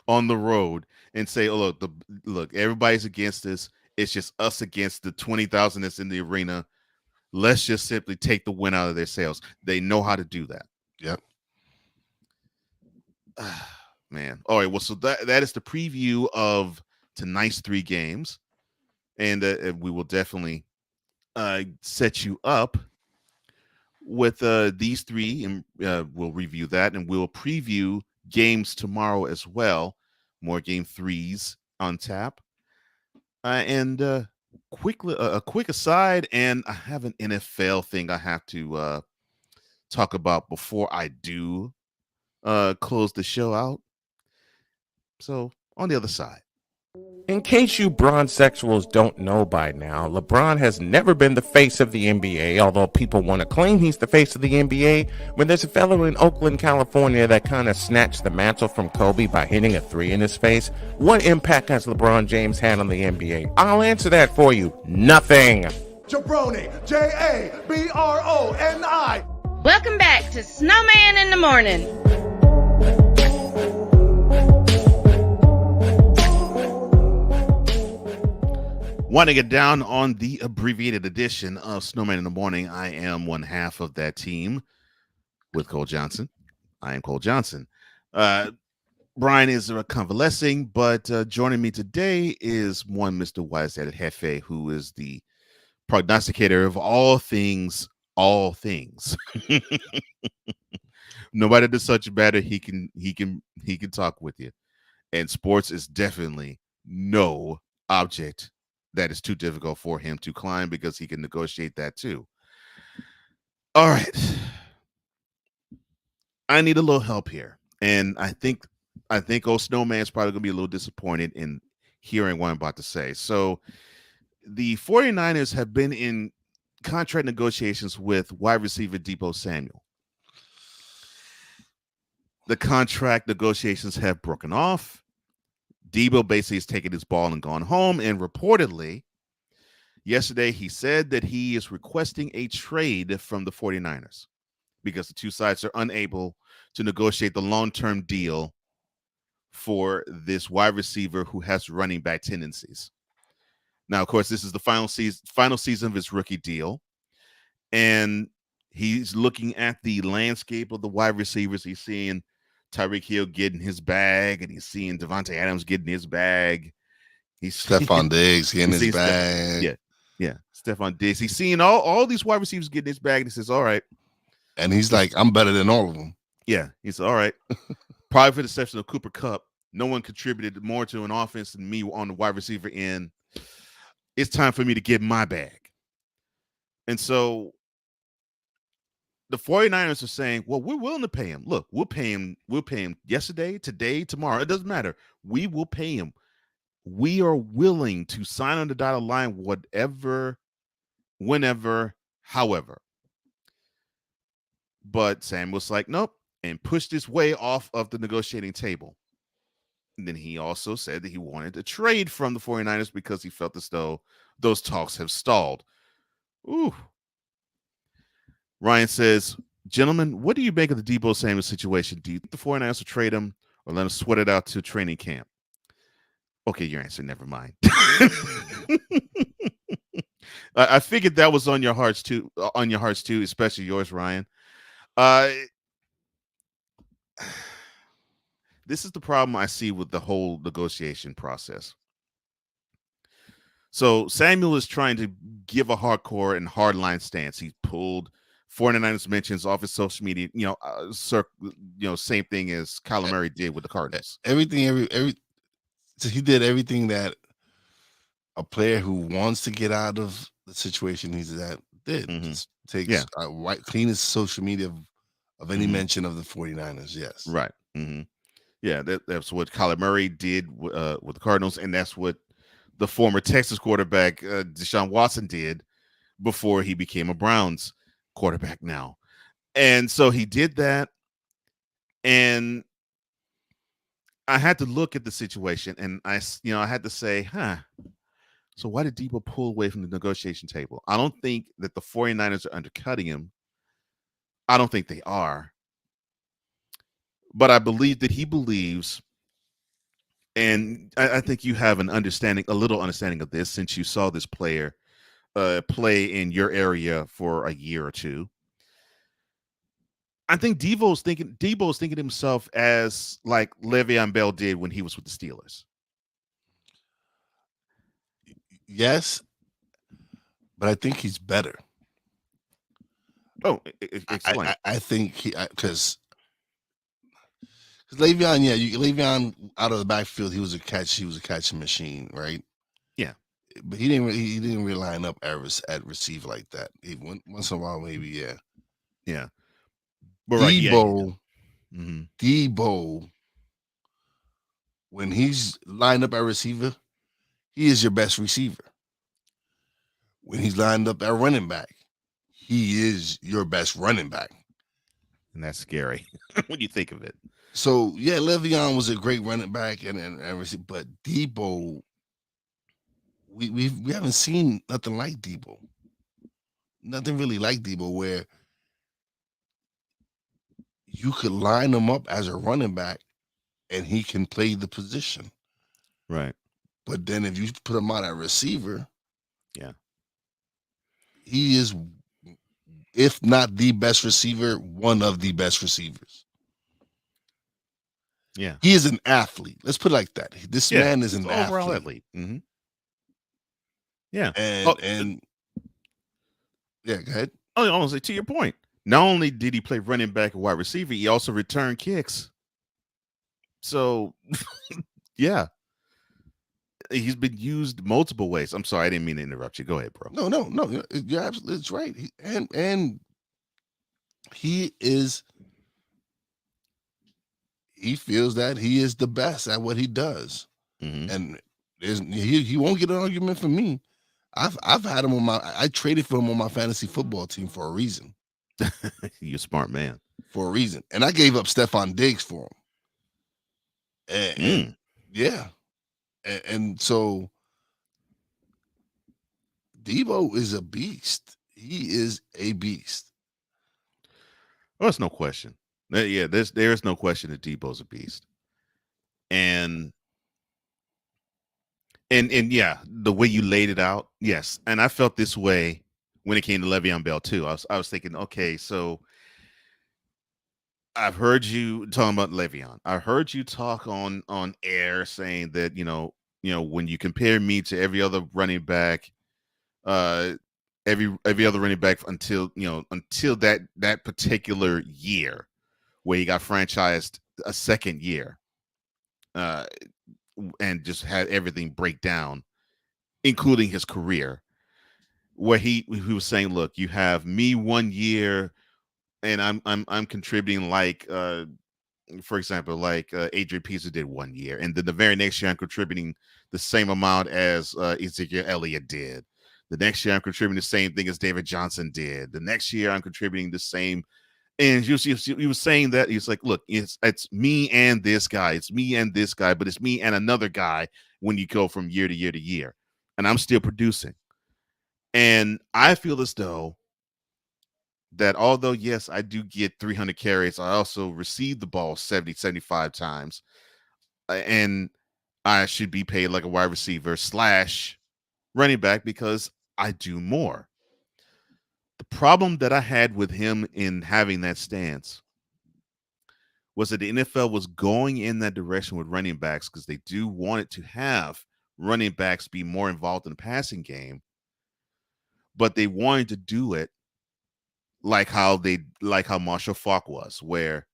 on the road and say, oh, look, everybody's against us. It's just us against the 20,000 that's in the arena. Let's just simply take the win out of their sails. They know how to do that. Yep. Man. All right. Well, so that is the preview of tonight's 3 games. And we will definitely set you up with these 3, and we'll review that, and we'll preview games tomorrow as well. More game 3s on tap. And a quick aside, and I have an NFL thing I have to talk about before I do close the show out. So on the other side. In case you bronzexuals don't know by now, LeBron has never been the face of the NBA, although people want to claim he's the face of the NBA, when there's a fellow in Oakland, California that kind of snatched the mantle from Kobe by hitting a 3 in his face. What impact has LeBron James had on the NBA? I'll answer that for you. Nothing. Jabroni, Jabroni. Welcome back to Snowman in the Morning. Want to get down on the abbreviated edition of Snowman in the Morning. I am one half of that team with Cole Johnson. I am Cole Johnson. Brian is convalescing, but joining me today is one Mr. Wise-Headed Hefe, who is the prognosticator of all things. Nobody does such better. He can talk with you, and sports is definitely no object that is too difficult for him to climb because he can negotiate that too. All right. I need a little help here. And I think old Snowman's probably going to be a little disappointed in hearing what I'm about to say. So the 49ers have been in contract negotiations with wide receiver Deebo Samuel. The contract negotiations have broken off. Deebo basically has taken his ball and gone home. And reportedly, yesterday he said that he is requesting a trade from the 49ers because the two sides are unable to negotiate the long-term deal for this wide receiver who has running back tendencies. Now, of course, this is the final season of his rookie deal. And he's looking at the landscape of the wide receivers. He's seeing Tyreek Hill getting his bag, and he's seeing Devontae Adams getting his bag. He's Stephon Diggs getting his bag. Yeah. Stephon Diggs. He's seeing all these wide receivers getting his bag, and he says, all right. And he's like, I'm better than all of them. Yeah. He's all right. Probably for the exception of Cooper Kupp. No one contributed more to an offense than me on the wide receiver end. It's time for me to get my bag. And so the 49ers are saying, well, we're willing to pay him. Look, we'll pay him yesterday, today, tomorrow. It doesn't matter. We will pay him. We are willing to sign on the dotted line, whatever, whenever, however. But Sam was like, nope, and pushed his way off of the negotiating table. And then he also said that he wanted a trade from the 49ers because he felt as though those talks have stalled. Ooh. Ryan says, gentlemen, what do you make of the Deebo Samuel situation? Do you think the 49ers will trade him or let him sweat it out to training camp? Okay, your answer, never mind. I figured that was on your hearts too, especially yours, Ryan. This is the problem I see with the whole negotiation process. So Samuel is trying to give a hardcore and hardline stance. He pulled 49ers mentions off his social media, same thing as Kyler Murray did with the Cardinals. So he did everything that a player who wants to get out of the situation he's at did. Mm-hmm. Just takes cleanest social media of any mention of the 49ers. Yes. Right. Mm-hmm. Yeah, that's what Kyler Murray did with the Cardinals, and that's what the former Texas quarterback Deshaun Watson did before he became a Browns quarterback now. And so he did that, and I had to look at the situation, and I had to say, so why did Deebo pull away from the negotiation table? I don't think that the 49ers are undercutting him. I don't think they are. But I believe that he believes, and I think you have a little understanding of this since you saw this player play in your area for a year or two. I think Deebo's thinking himself as like Le'Veon Bell did when he was with the Steelers. Yes, but I think he's better. Oh, explain. I think because Le'Veon, Le'Veon out of the backfield, he was a catching machine, right? Yeah, but he didn't really line up at receiver like that. Once in a while, maybe, yeah. But Deebo, Deebo, when he's lined up at receiver, he is your best receiver. When he's lined up at running back, he is your best running back. And that's scary when you think of it. So, yeah, Le'Veon was a great running back, and but Deebo, we haven't seen nothing like Deebo. nothing really like Deebo, where you could line him up as a running back and he can play the position. Right. But then if you put him out at receiver, Yeah. he is, if not the best receiver, one of the best receivers. Yeah. He is an athlete. Let's put it like that. This man is he's an overall athlete. Mm-hmm. Yeah. And yeah, go ahead. Oh, honestly, to your point, not only did he play running back and wide receiver, he also returned kicks. So, yeah, he's been used multiple ways. I'm sorry, I didn't mean to interrupt you. Go ahead, bro. No. You're absolutely, it's right. And he is. He feels that he is the best at what he does, and he won't get an argument from me. I've had him on I traded for him on my fantasy football team for a reason. You're a smart man. For a reason, and I gave up Stephon Diggs for him. And yeah, and so Deebo is a beast. He is a beast. Well, there's no question. Yeah, there's no question that Deebo's a beast. And yeah, the way you laid it out, yes. And I felt this way when it came to Le'Veon Bell too. I was thinking, okay, so I've heard you talking about Le'Veon. I heard you talk on air saying that when you compare me to every other running back, every other running back until that particular year where he got franchised a second year, and just had everything break down, including his career, where he was saying, look, you have me 1 year and I'm contributing like for example, like Adrian Peterson did 1 year, and then the very next year I'm contributing the same amount as Ezekiel Elliott did. The next year I'm contributing the same thing as David Johnson did. The next year I'm contributing the he was saying that he's like, look, it's me and this guy, it's me and this guy, but it's me and another guy when you go from year to year to year, and I'm still producing. And I feel as though that although, yes, I do get 300 carries, I also receive the ball 70, 75 times, and I should be paid like a wide receiver / running back because I do more. The problem that I had with him in having that stance was that the NFL was going in that direction with running backs because they do want it to have running backs be more involved in the passing game, but they wanted to do it like how Marshall Faulk was, where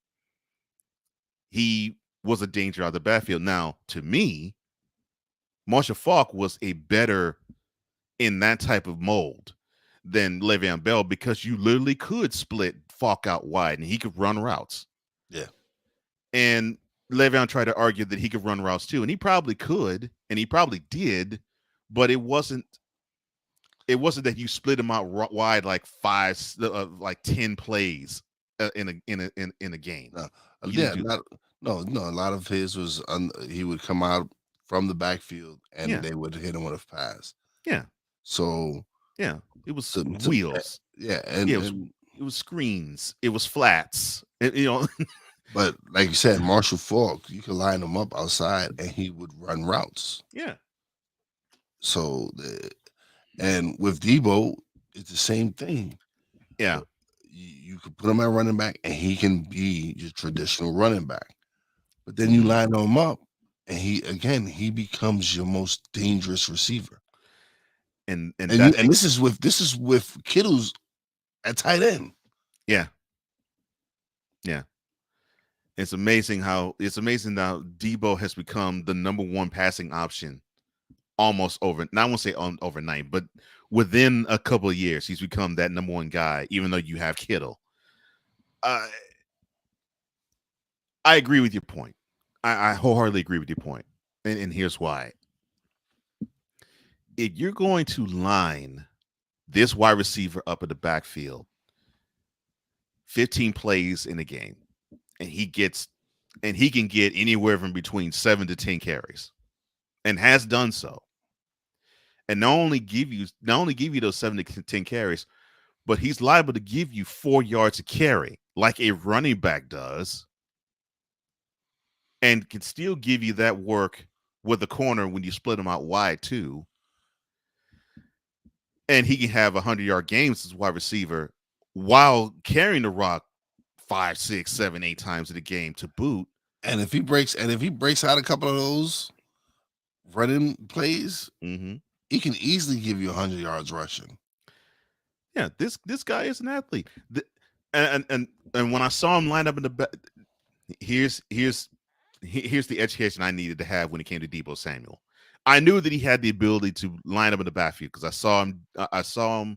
he was a danger out of the backfield. Now, to me, Marshall Faulk was a better in that type of mold than Le'Veon Bell because you literally could split Faulk out wide and he could run routes. Yeah. And Le'Veon tried to argue that he could run routes too, and he probably could, and he probably did, but it wasn't that you split him out wide like 10 plays in a game. No, a lot of his was he would come out from the backfield and they would hit him with a pass. Yeah. So yeah, it was wheels. It was screens. It was flats. But like you said, Marshall Faulk, you could line him up outside and he would run routes. Yeah. So, and with Deebo, it's the same thing. Yeah. You could put him at running back and he can be your traditional running back. But then you line him up and he becomes your most dangerous receiver. And this is with Kittle's at tight end. Yeah. Yeah. It's amazing how Deebo has become the number one passing option almost I won't say overnight, but within a couple of years, he's become that number one guy, even though you have Kittle. I agree with your point. I wholeheartedly agree with your point. And here's why. If you're going to line this wide receiver up at the backfield 15 plays in a game, and he can get anywhere from between 7 to 10 carries and has done so, and not only give you those 7 to 10 carries, but he's liable to give you 4 yards to carry like a running back does, and can still give you that work with the corner when you split him out wide too. And he can have 100-yard games as wide receiver while carrying the rock 5, 6, 7, 8 times in the game to boot. And if he breaks out a couple of those running plays, he can easily give you 100 yards rushing. Yeah, this guy is an athlete. And when I saw him line up in the back, here's the education I needed to have when it came to Deebo Samuel. I knew that he had the ability to line up in the backfield because I saw him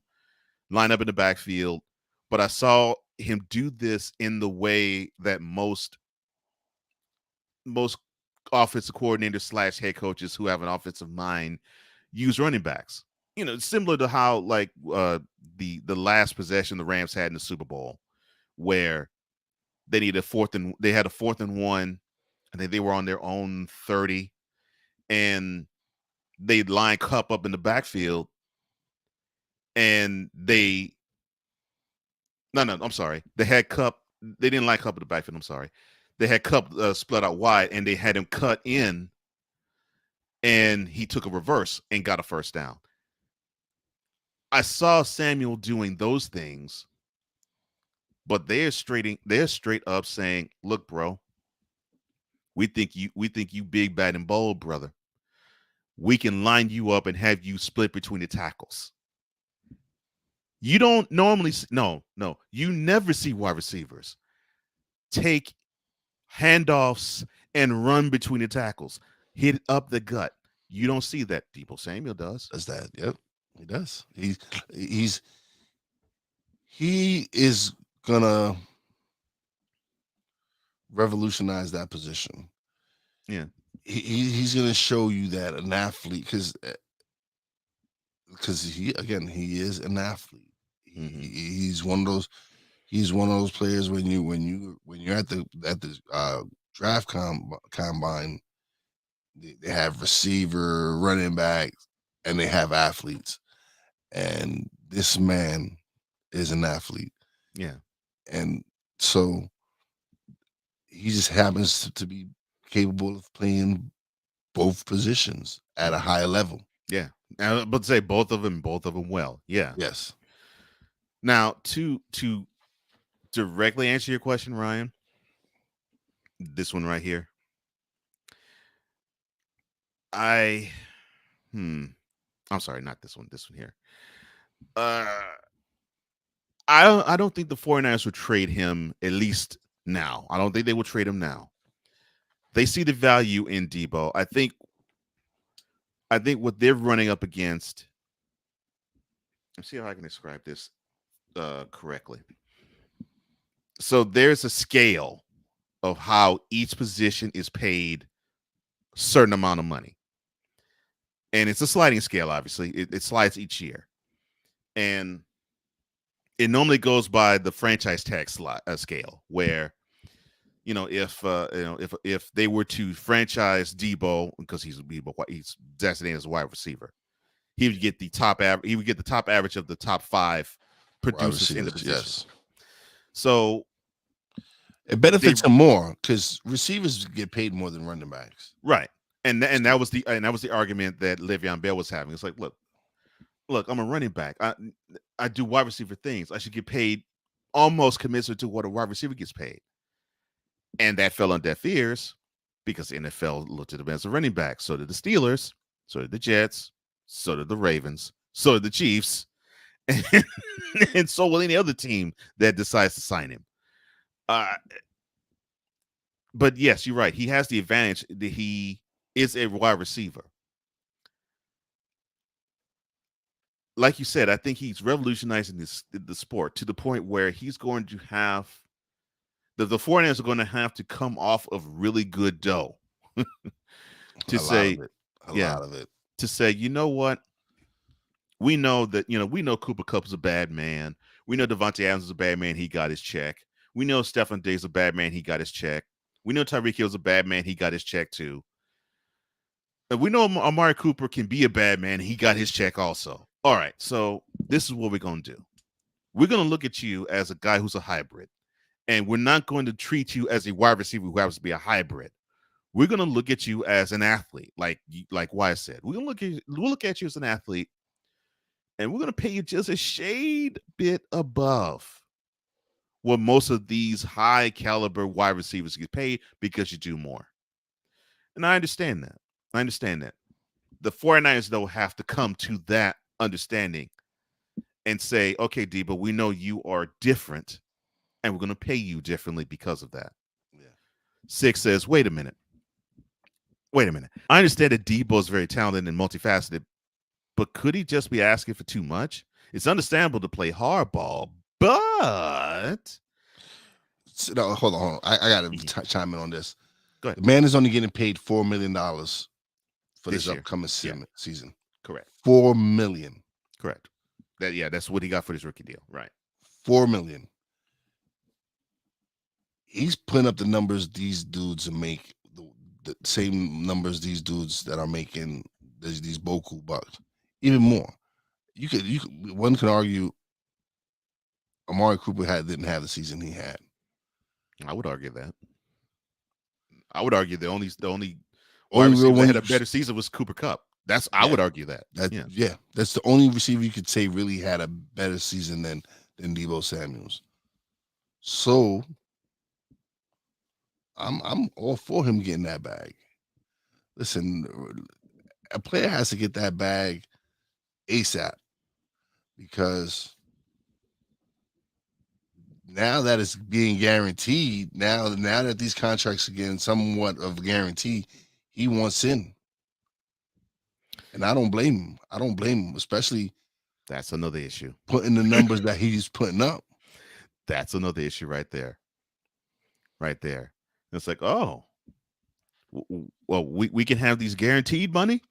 line up in the backfield, but I saw him do this in the way that most offensive coordinators / head coaches who have an offensive mind use running backs. You know, similar to how like the last possession the Rams had in the Super Bowl, where they had a 4th and 1, and they were on their own 30, and they line Cup up in the backfield, and they had Cup. They didn't line Cup in the backfield. I'm sorry. They had Cup split out wide, and they had him cut in, and he took a reverse and got a first down. I saw Samuel doing those things, but they're straight up saying, "Look, bro, we think you big, bad, and bold, brother. We can line you up and have you split between the tackles." You don't normally you never see wide receivers take handoffs and run between the tackles, hit up the gut. You don't see that. Deebo Samuel does. Does that? Yep, he does. He is gonna revolutionize that position. Yeah, he's gonna show you that an athlete, because he is an athlete. He's one of those. He's one of those players when you're at the draft combine, they have receiver, running back, and they have athletes. And this man is an athlete. Yeah. And so he just happens to be capable of playing both positions at a high level. Yeah. But say both of them well. Yeah. Yes. Now, to directly answer your question, Ryan, this one right here. I'm sorry, not this one. This one here. I don't think the 49ers would trade him, at least now. I don't think they will trade him now. They see the value in Deebo. I think what they're running up against. Let's see how I can describe this correctly. So there's a scale of how each position is paid a certain amount of money. And it's a sliding scale, obviously. It slides each year. And it normally goes by the franchise tag scale, where, if they were to franchise Deebo, because he's designated as a wide receiver, he would get the top average. He would get the top average of the top 5 producers in the position. Yes. So it benefits him more because receivers get paid more than running backs. Right. And that was the argument that Le'Veon Bell was having. It's like, look, I'm a running back. I do wide receiver things. I should get paid almost commensurate to what a wide receiver gets paid. And that fell on deaf ears because the NFL looked at him as a running back. So did the Steelers, so did the Jets, so did the Ravens, so did the Chiefs, and so will any other team that decides to sign him. But yes, you're right. He has the advantage that he is a wide receiver. Like you said, I think he's revolutionizing the sport to the point where he's going to have the 49ers are going to have to come off of really good dough to say, a lot of it. To say, you know what? We know that, we know Cooper Kupp's a bad man. We know Devontae Adams is a bad man. He got his check. We know Stephon Diggs is a bad man. He got his check. We know Tyreek Hill's a bad man. He got his check too. And we know Amari Cooper can be a bad man. He got his check also. All right. So this is what we're going to do. we're going to look at you as a guy who's a hybrid, and we're not going to treat you as a wide receiver who happens to be a hybrid. We're going to look at you as an athlete, like Wyatt said. We'll look at you as an athlete, and we're going to pay you just a shade bit above what most of these high caliber wide receivers get paid because you do more. And I understand that. The 49ers, though, have to come to that understanding and say, okay, Deebo, we know you are different, and we're going to pay you differently because of that. Yeah. 6 says, wait a minute. I understand that Deebo is very talented and multifaceted, but could he just be asking for too much? It's understandable to play hardball, but... No, hold on. I got to chime in on this. Go ahead. The man is only getting paid $4 million for this year. upcoming season. Correct. $4 million. Correct. That's what he got for his rookie deal. Right. $4 million. He's putting up the numbers these dudes make, the same numbers these dudes that are making these Boku bucks, even more. One could argue Amari Cooper didn't have the season he had. I would argue that. I would argue the only wide receiver that had a better season was Cooper Kupp. I would argue that. That's the only receiver you could say really had a better season than Deebo Samuels. So I'm all for him getting that bag. Listen, a player has to get that bag ASAP because now that it's being guaranteed, now that these contracts are getting somewhat of a guarantee, he wants in. And I don't blame him. Especially that's another issue. Putting the numbers that he's putting up. That's another issue right there. It's like, oh, well, we can have these guaranteed money?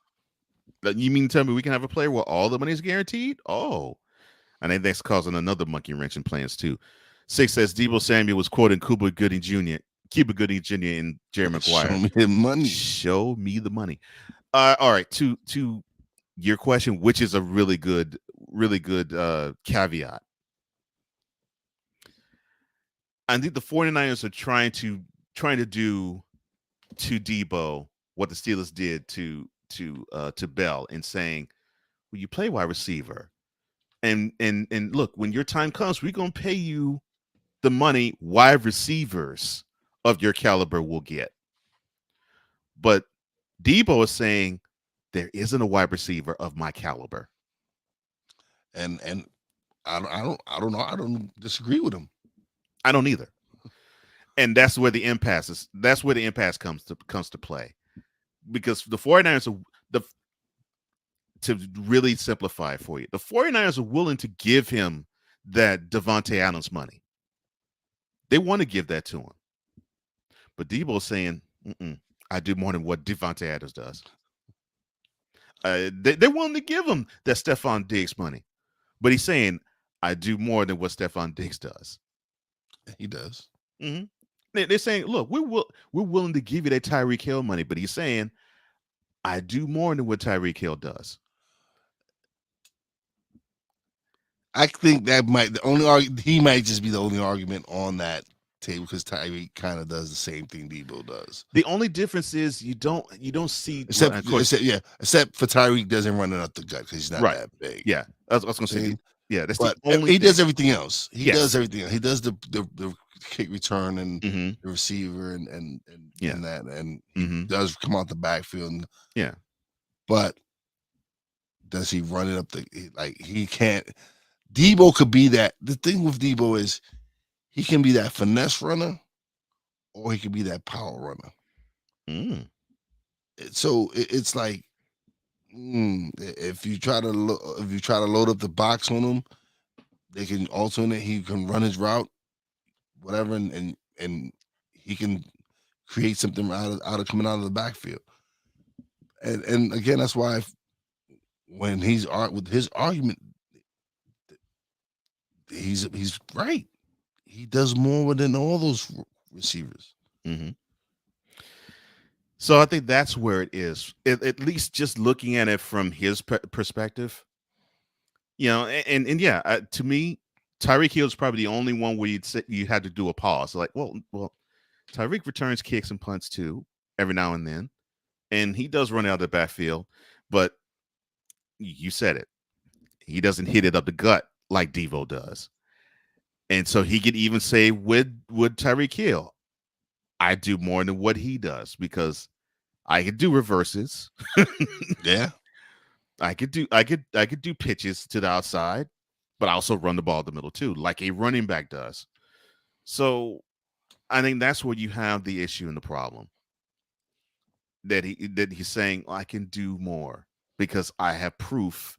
You mean to tell me we can have a player where all the money is guaranteed? Oh, I think that's causing another monkey wrench in plans too. 6 says Deebo Samuel was quoting Cuba Gooding Jr. and Jerry Maguire. Show me the money. Show me the money. All right, to your question, which is a really good caveat. I think the 49ers are trying to do to Deebo what the Steelers did to Bell in saying, well, you play wide receiver. And look, when your time comes, we're gonna pay you the money wide receivers of your caliber will get. But Deebo is saying there isn't a wide receiver of my caliber. And I don't know. I don't disagree with him. I don't either. And that's where the impasse is. That's where the impasse comes to play. Because the 49ers are to really simplify it for you, the 49ers are willing to give him that Devontae Adams money. They want to give that to him. But Deebo's saying, I do more than what Devontae Adams does. They're willing to give him that Stephon Diggs money. But he's saying, I do more than what Stephon Diggs does. He does. Mm-hmm. They're saying, look, we're willing to give you that Tyreek Hill money. But he's saying, I do more than what Tyreek Hill does. I think that he might just be the only argument on that table because Tyreek kind of does the same thing Deebo does. The only difference is you don't see except for Tyreek doesn't run it up the gut because he's not that big. Yeah, I was going to say. Yeah, that's but the only. He does everything else. He does everything. He does the kick return and the receiver and that and he does come out the backfield. Yeah, but does he run it up he can't? Deebo could be that. The thing with Deebo is he can be that finesse runner, or he can be that power runner. So it's like if you try to load up the box on him, they can alternate. He can run his route, whatever, and he can create something out of coming out of the backfield. And again, that's why when he's with his argument. He's right. He does more than all those receivers. Mm-hmm. So I think that's where it is. At least just looking at it from his perspective, and to me, Tyreek Hill is probably the only one where you had to do a pause. Like, well, Tyreek returns kicks and punts too every now and then, and he does run out of the backfield. But you said it, he doesn't hit it up the gut like Deebo does, and so he could even say with Tyreek Hill, I do more than what he does because I could do reverses. Yeah. I could do pitches to the outside, but I also run the ball in the middle too, like a running back does. So I think that's where you have the issue and the problem. That he's saying, I can do more because I have proof.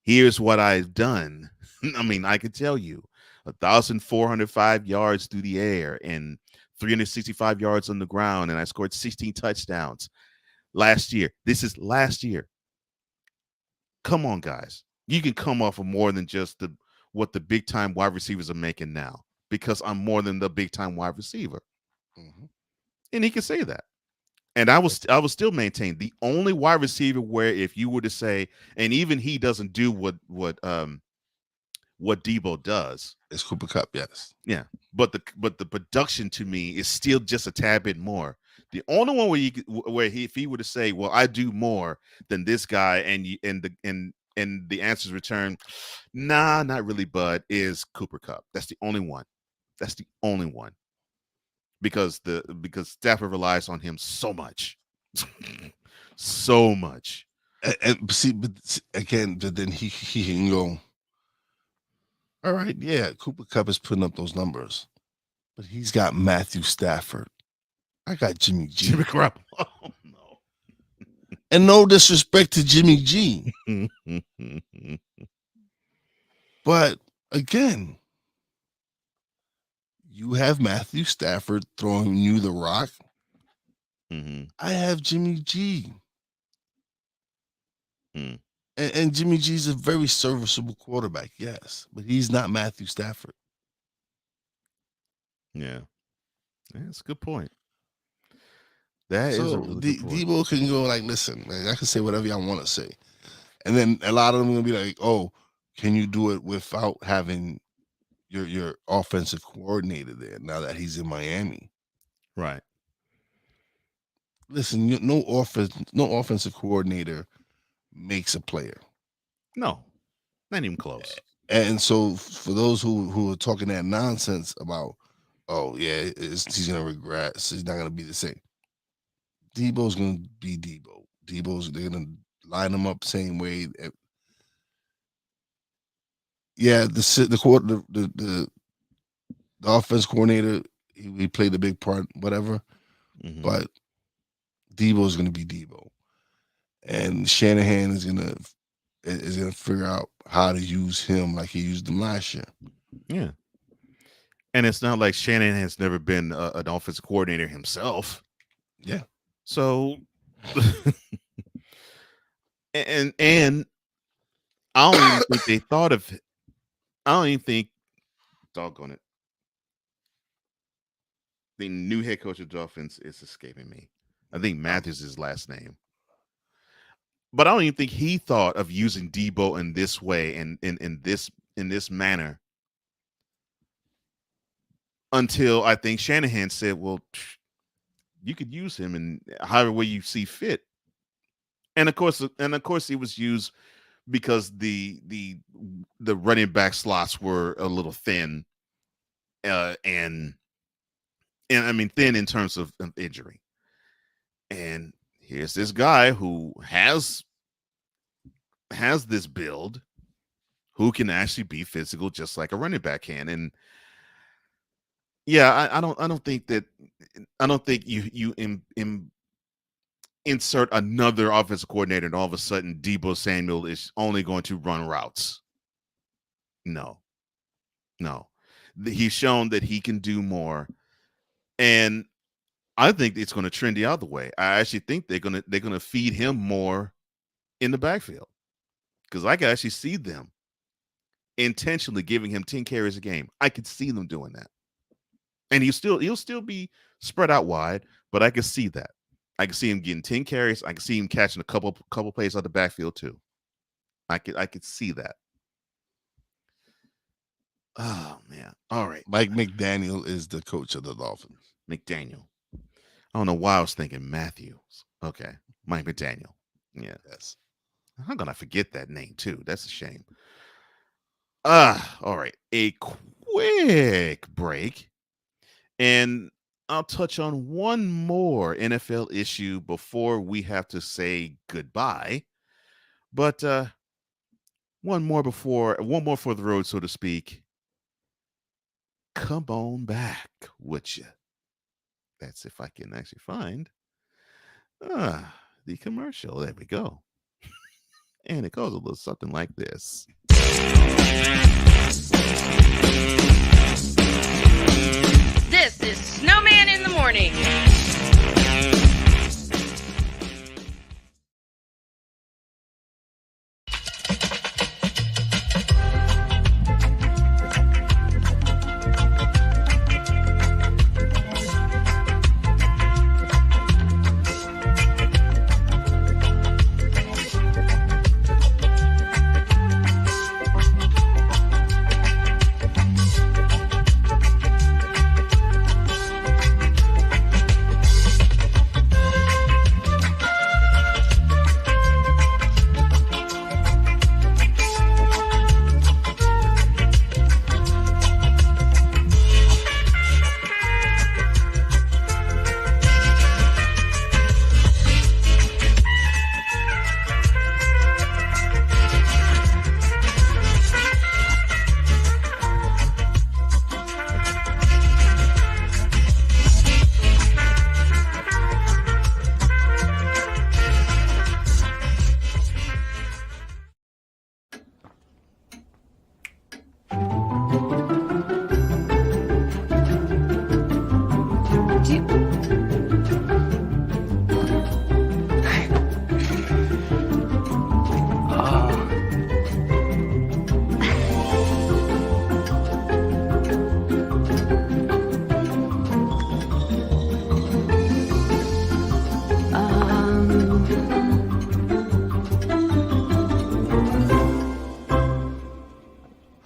Here's what I've done. I mean, I can tell you 1,405 yards through the air and 365 yards on the ground, and I scored 16 touchdowns last year. This is last year. Come on, guys. You can come off of more than just what the big time wide receivers are making now, because I'm more than the big time wide receiver. Mm-hmm. And he can say that. And I will still maintain the only wide receiver where if you were to say, and even he doesn't do what Deebo does. It's Cooper Kupp, yes. Yeah. But the production to me is still just a tad bit more. The only one if he were to say, well, I do more than this guy, and the answers return, nah, not really, bud, is Cooper Kupp. That's the only one. That's the only one. Because Stafford relies on him so much. So much. And see, but again, but then he can go, all right, yeah, Cooper Kupp is putting up those numbers, but he's got Matthew Stafford. I got Jimmy G. Jimmy Garoppolo. Oh, no. And no disrespect to Jimmy G. But again, you have Matthew Stafford throwing you the rock. Mm-hmm. I have Jimmy G. Mm. And Jimmy G is a very serviceable quarterback, yes, but he's not Matthew Stafford. Yeah, that's a good point. That is a really good point. Deebo can go like, listen, man, I can say whatever I want to say, and then a lot of them are gonna be like, oh, can you do it without having your offensive coordinator there now that he's in Miami? Right. Listen, no offensive coordinator makes a player. No, not even close. And so for those who are talking that nonsense about, oh yeah, he's gonna regress, he's not gonna be the same. Deebo's gonna be Deebo. They're gonna line him up the same way. Yeah, the offense coordinator, he played a big part, whatever. Mm-hmm. But Deebo's gonna be Deebo, and Shanahan is gonna figure out how to use him like he used him last year. Yeah, and it's not like Shanahan has never been an offensive coordinator himself. Yeah, so and I don't even think they thought of it. I don't even think, doggone it, the new head coach of Dolphins is escaping me. I think Matthews is his last name. But I don't even think he thought of using Deebo in this way and in this manner until I think Shanahan said, well, you could use him in however way you see fit. And of course he was used because the running back slots were a little thin, and I mean thin in terms of injury. And here's this guy who has this build, who can actually be physical just like a running back can. And yeah, I don't think you insert another offensive coordinator and all of a sudden Deebo Samuel is only going to run routes. No. He's shown that he can do more. And I think it's going to trend the other way. I actually think they're going to feed him more in the backfield, because I can actually see them intentionally giving him 10 carries a game. I could see them doing that, and he'll still be spread out wide, but I can see that. I can see him getting 10 carries. I can see him catching a couple plays out the backfield too. I could see that. Oh, man. All right. Mike McDaniel is the coach of the Dolphins. McDaniel. I don't know why I was thinking Matthews. Okay. Mike McDaniel. Yeah. Yes. How can I forget that name, too? That's a shame. All right. A quick break. And I'll touch on one more NFL issue before we have to say goodbye. But one more for the road, so to speak. Come on back, would you? That's if I can actually find the commercial. There we go. And it goes a little something like this. This is Snowman in the Morning.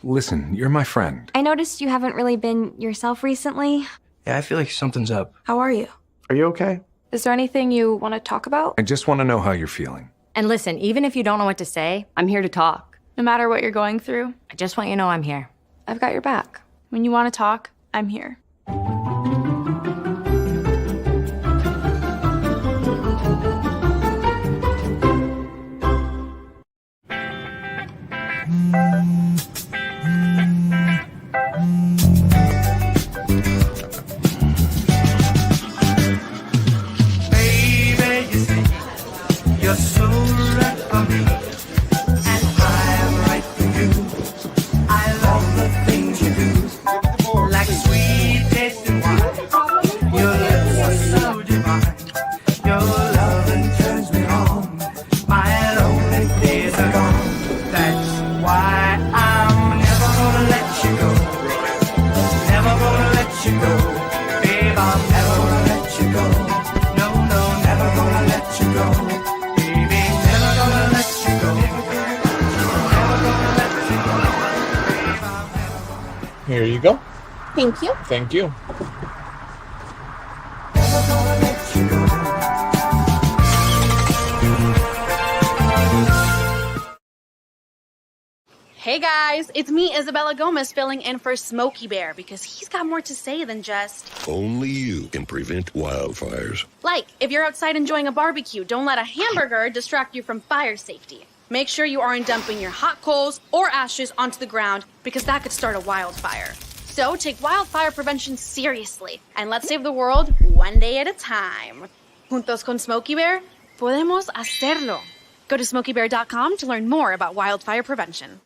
Listen, you're my friend. I noticed you haven't really been yourself recently. Yeah, I feel like something's up. How are you? Are you okay? Is there anything you want to talk about? I just want to know how you're feeling. And listen, even if you don't know what to say, I'm here to talk. No matter what you're going through, I just want you to know I'm here. I've got your back. When you want to talk, I'm here. You're so right for me, and I'm right for you. I love the things you do, like sweet tasting wine. Your lips are so divine. Your loving turns me on. My lonely days are gone. That's why I'm never gonna let you go. Never gonna let you go, babe. I'm never gonna let you go. No, never gonna let you go. Here you go. Thank you. Thank you. Hey guys, it's me, Isabella Gomez, filling in for Smokey Bear because he's got more to say than just... Only you can prevent wildfires. Like, if you're outside enjoying a barbecue, don't let a hamburger distract you from fire safety. Make sure you aren't dumping your hot coals or ashes onto the ground because that could start a wildfire. So take wildfire prevention seriously and let's save the world one day at a time. Juntos con Smokey Bear, podemos hacerlo. Go to smokeybear.com to learn more about wildfire prevention.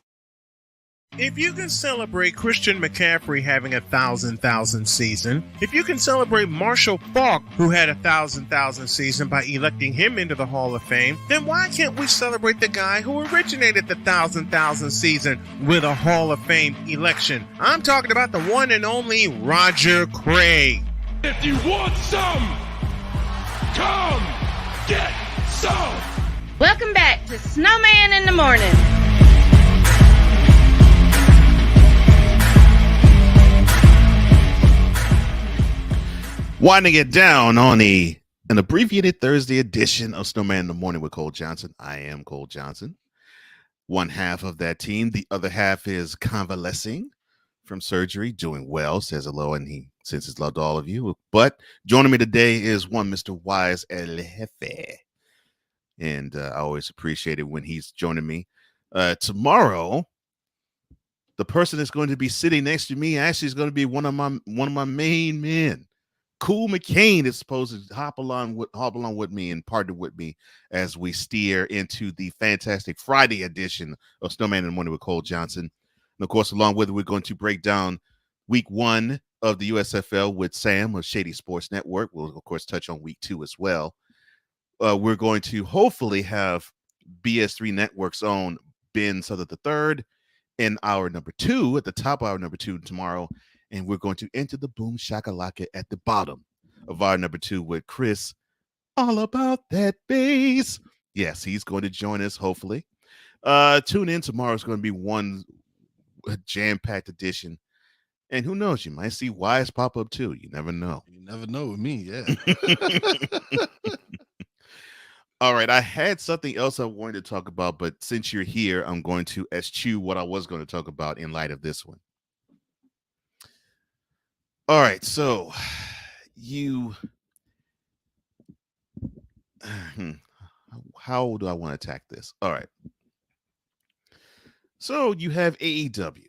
If you can celebrate Christian McCaffrey having a 1,000,000 season, if you can celebrate Marshall Faulk, who had a 1,000,000 season by electing him into the Hall of Fame, then why can't we celebrate the guy who originated the 1,000,000 season with a Hall of Fame election? I'm talking about the one and only Roger Craig. If you want some, come get some. Welcome back to Snowman in the Morning. Winding it down on an abbreviated Thursday edition of Snowman in the Morning with Cole Johnson. I am Cole Johnson, one half of that team. The other half is convalescing from surgery, doing well, says hello, and he sends his love to all of you. But joining me today is one Mr. Wise El Jefe. And I always appreciate it when he's joining me. Tomorrow, the person that's going to be sitting next to me actually is going to be one of my main men. Cool McCain is supposed to hop along with me and partner with me as we steer into the fantastic Friday edition of Snowman in the Morning with Cole Johnson. And of course, along with it, we're going to break down week 1 of the USFL with Sam of Shady Sports Network. We'll, of course, touch on week 2 as well. We're going to hopefully have BS3 Network's own Ben Southern III in hour number 2, at the top of hour number 2 tomorrow. And we're going to enter the boom shakalaka at the bottom of our number 2 with Chris, all about that bass. Yes, he's going to join us, hopefully. Tune in. Tomorrow is going to be one jam-packed edition. And who knows, you might see Wise pop up too. You never know. You never know with me, yeah. All right, I had something else I wanted to talk about, but since you're here, I'm going to eschew what I was going to talk about in light of this one. All right, so how do I want to attack this? All right. So you have AEW,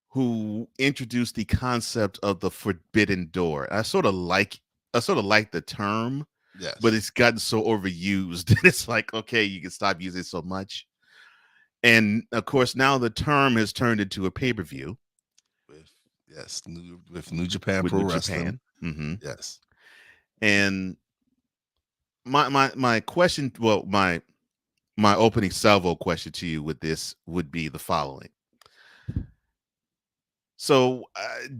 who introduced the concept of the forbidden door. I sort of like the term, yes, but it's gotten so overused. It's like, okay, you can stop using it so much. And of course, now the term has turned into a pay-per-view. Yes, with New Japan Pro Wrestling. Mm-hmm. Yes. And my question, well, my opening salvo question to you with this would be the following. So,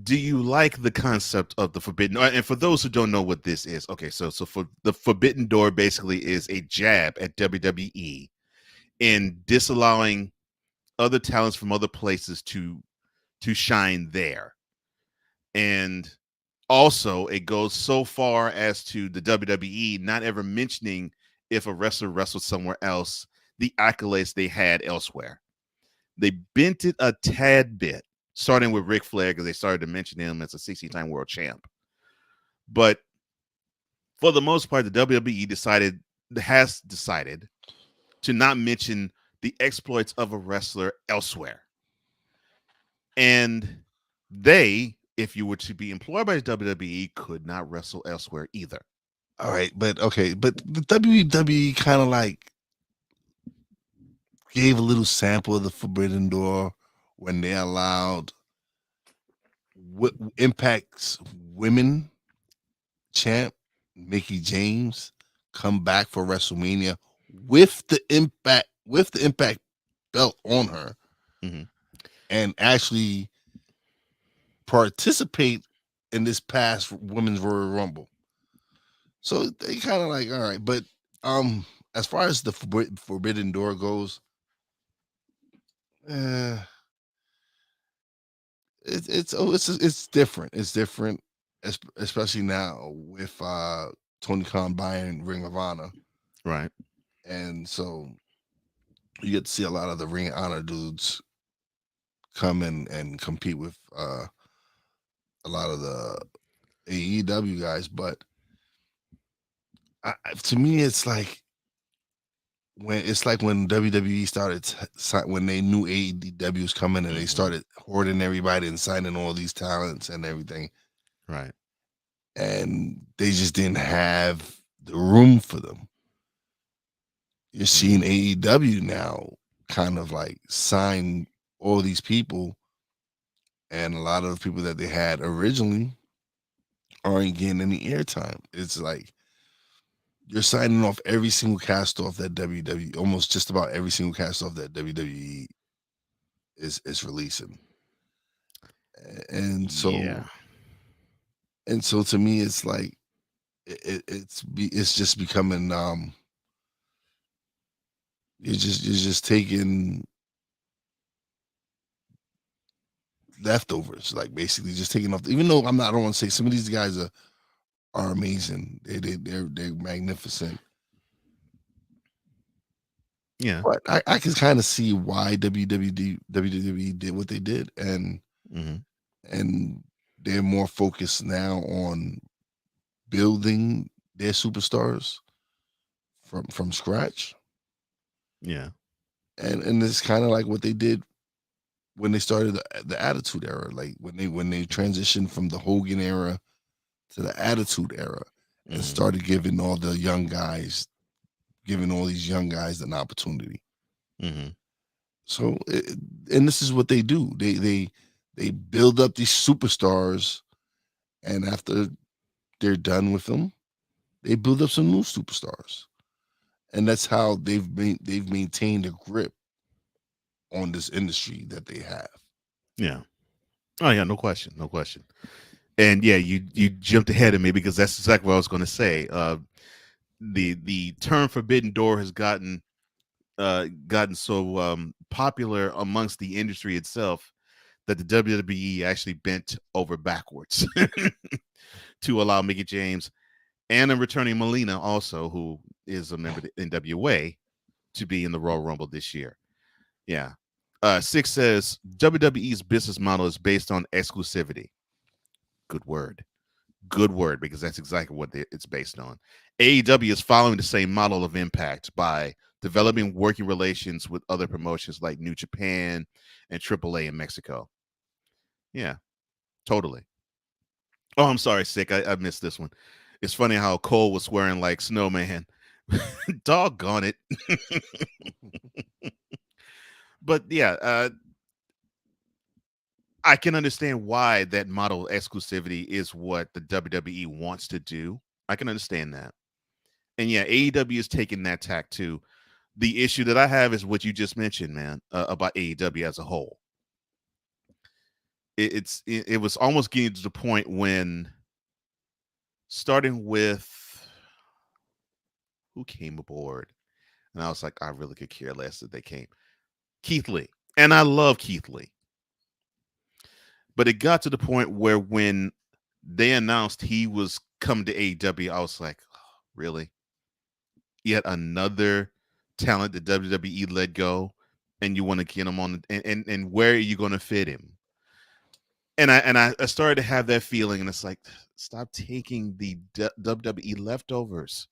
do you like the concept of the forbidden? And for those who don't know what this is, okay, so for the forbidden door basically is a jab at WWE in disallowing other talents from other places to shine there. And also, it goes so far as to the WWE not ever mentioning if a wrestler wrestled somewhere else, the accolades they had elsewhere. They bent it a tad bit, starting with Ric Flair, because they started to mention him as a 16-time world champ. But for the most part, the WWE has decided to not mention the exploits of a wrestler elsewhere. And they, if you were to be employed by the WWE, could not wrestle elsewhere either. All right, but the WWE kind of like gave a little sample of the Forbidden Door when they allowed Impact's women champ Mickie James come back for WrestleMania with the Impact belt on her, mm-hmm. and actually participate in this past Women's Royal Rumble. So they kind of like, all right, but as far as the Forbidden Door goes, it's different. It's different, especially now with Tony Khan buying Ring of Honor, right? And so you get to see a lot of the Ring of Honor dudes come in and compete with a lot of the AEW guys. But to me, it's like when WWE started when they knew AEW was coming, and they started hoarding everybody and signing all these talents and everything, right? And they just didn't have the room for them. You're seeing AEW now kind of like sign all these people, and a lot of the people that they had originally aren't getting any airtime. It's like you're signing off every single cast off that WWE, almost just about every single cast off that WWE is releasing. And so, and so to me, it's like it's just becoming you're just taking leftovers, like basically just taking off. Even though I don't want to say some of these guys are amazing. They're magnificent. Yeah. But I can kind of see why WWE did what they did, and they're more focused now on building their superstars from scratch. Yeah. And it's kind of like what they did when they started the Attitude Era, like when they transitioned from the Hogan era to the Attitude Era and started giving all these young guys an opportunity. So, and this is what they do. They build up these superstars, and after they're done with them, they build up some new superstars, and that's how they've maintained a grip on this industry that they have. Yeah. Oh yeah, no question. And yeah, you jumped ahead of me because that's exactly what I was going to say. The term Forbidden Door has gotten so popular amongst the industry itself that the WWE actually bent over backwards to allow Mickie James and a returning Melina, also who is a member of the NWA, to be in the Royal Rumble this year. Yeah. Six says WWE's business model is based on exclusivity. Good word, because that's exactly what it's based on. AEW is following the same model of Impact by developing working relations with other promotions like New Japan and AAA in Mexico. Yeah, totally. Oh, I'm sorry, Sick. I missed this one. It's funny how Cole was swearing like Snowman. Doggone it. But yeah, I can understand why that model of exclusivity is what the WWE wants to do. I can understand that. And yeah, AEW is taking that tack too. The issue that I have is what you just mentioned, man, about AEW as a whole. It was almost getting to the point when, starting with who came aboard, and I was like, I really could care less that they came. Keith Lee. And I love Keith Lee. But it got to the point where when they announced he was coming to AEW, I was like, oh, really? Yet another talent that WWE let go, and you want to get him on, and where are you going to fit him? And I started to have that feeling, and it's like, stop taking the WWE leftovers.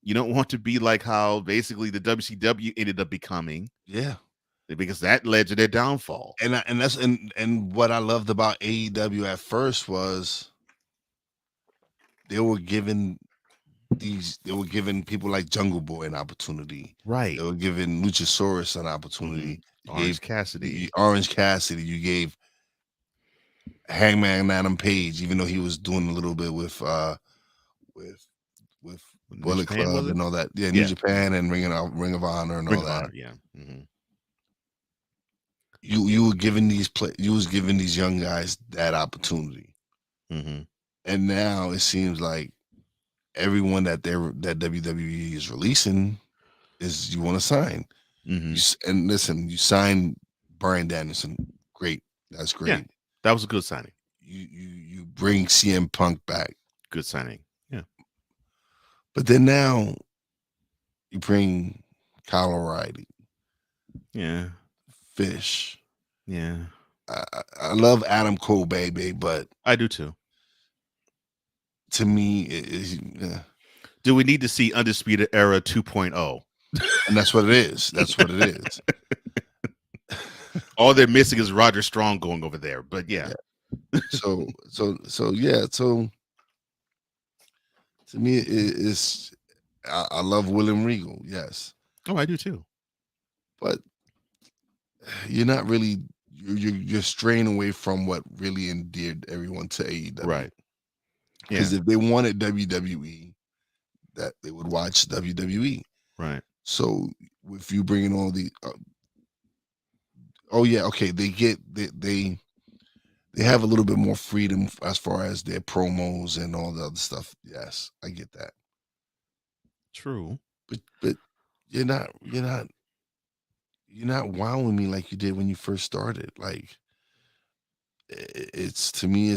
You don't want to be like how basically the WCW ended up becoming. Yeah. Because that led to their downfall. And what I loved about AEW at first was they were giving people like Jungle Boy an opportunity. Right. They were giving Luchasaurus an opportunity. Orange Cassidy. You gave Hangman Adam Page, even though he was doing a little bit with Bullet Club and all that. Yeah, New Japan and Ring of Honor and all that. Yeah. You were giving these young guys that opportunity, and now it seems like everyone that WWE is releasing is you want to sign. And listen, you sign Bryan Danielson, great, that's great. Yeah, that was a good signing. You bring CM Punk back, good signing. Yeah, but then now you bring Kyle O'Reilly. Yeah. Fish. Yeah. I love Adam Cole, baby, but I do too. To me, do we need to see Undisputed Era 2.0? And that's what it is. That's what it is. All they're missing is Roger Strong going over there, but yeah. So yeah. So to me, it's I love William Regal. Yes. Oh, I do too. But you're not really you're straying away from what really endeared everyone to AEW. Right. Because if they wanted WWE, that they would watch WWE. Right. So if you bring in all the they have a little bit more freedom as far as their promos and all the other stuff. Yes, I get that. True. But you're not wowing me like you did when you first started. Like it's to me,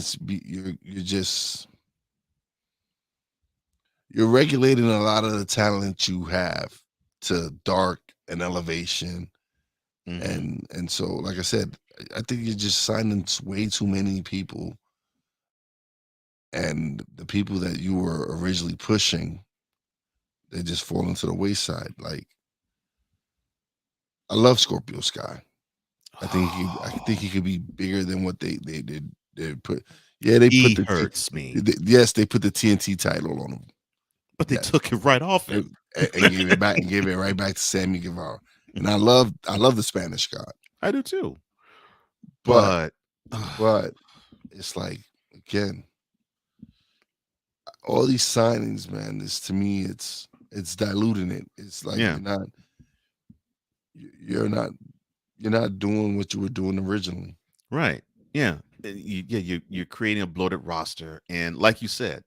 you're regulating a lot of the talent you have to dark and elevation, and so, like I said, I think you're just signing way too many people, and the people that you were originally pushing, they just fall into the wayside. Like, I love Scorpio Sky. I think he could be bigger than what they did. They put, yeah, they He put the hurts me. yes, they put the TNT title on him, But they took it right off him and gave it back and gave it right back to Sammy Guevara. And I love the Spanish God. I do too. But it's like, again, all these signings, man, to me, it's diluting it. It's like you're not doing what you were doing originally. Right. Yeah. You're creating a bloated roster, and like you said,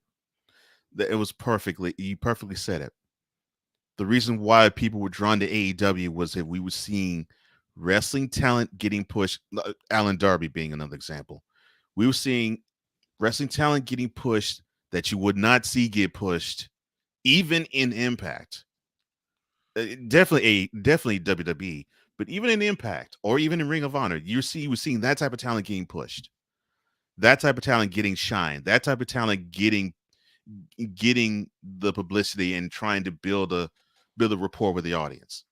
that it was you perfectly said it. The reason why people were drawn to AEW was that we were seeing wrestling talent getting pushed. Alan Darby being another example. We were seeing wrestling talent getting pushed that you would not see get pushed, even in Impact. Definitely WWE, but even in Impact or even in Ring of Honor, you were seeing that type of talent getting pushed, that type of talent getting shine, that type of talent getting the publicity and trying to build a rapport with the audience.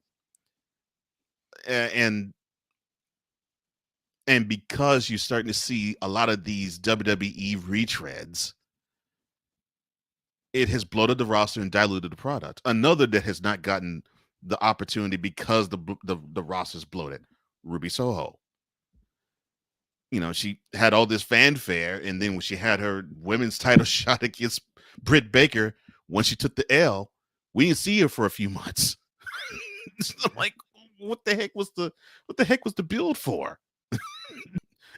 And because you're starting to see a lot of these WWE retreads, it has bloated the roster and diluted the product. Another that has not gotten the opportunity because the roster's bloated, Ruby Soho. She had all this fanfare, and then when she had her women's title shot against Britt Baker, when she took the L, we didn't see her for a few months. I'm like, what the heck was the build for?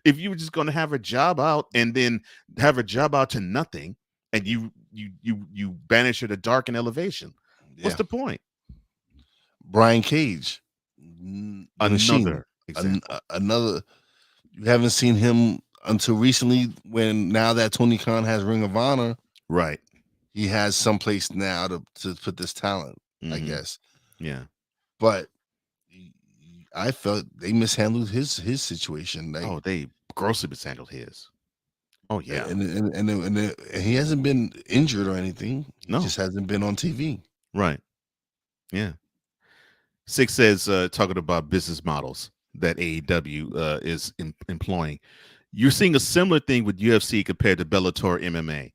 If you were just going to have her job out and then have her job out to nothing, and you banish her to dark and elevation, what's the point? Brian Cage, another another. You haven't seen him until recently, when now that Tony Khan has Ring of Honor, right? He has someplace now to put this talent, I guess. Yeah, but I felt they mishandled his situation. Like, they grossly mishandled his. Oh yeah, and he hasn't been injured or anything. He No, just hasn't been on TV. Right. Yeah. Six says, talking about business models that AEW is employing. You're seeing a similar thing with UFC compared to Bellator MMA.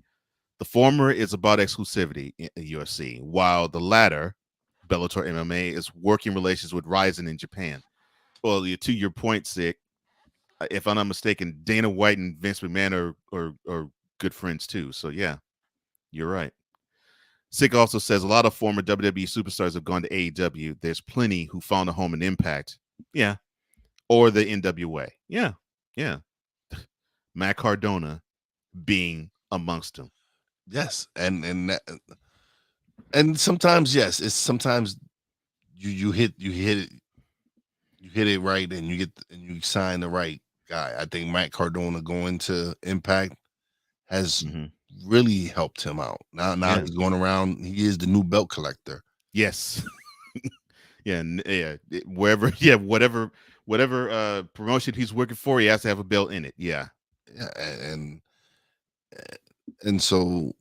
The former is about exclusivity in UFC, while the latter, Bellator MMA, is working relations with Ryzen in Japan. Well, to your point, Sick, if I'm not mistaken, Dana White and Vince McMahon are good friends too. So yeah, you're right. Sick also says a lot of former WWE superstars have gone to AEW. There's plenty who found a home in Impact. Yeah. Or the NWA. Yeah. Yeah. Matt Cardona being amongst them. Yes. And sometimes, yes, it's sometimes you hit it right, and you sign the right guy. I think Matt Cardona going to Impact has really helped him out. Now he's going around. He is the new belt collector. Yes. Whatever promotion he's working for, he has to have a belt in it. Yeah. And so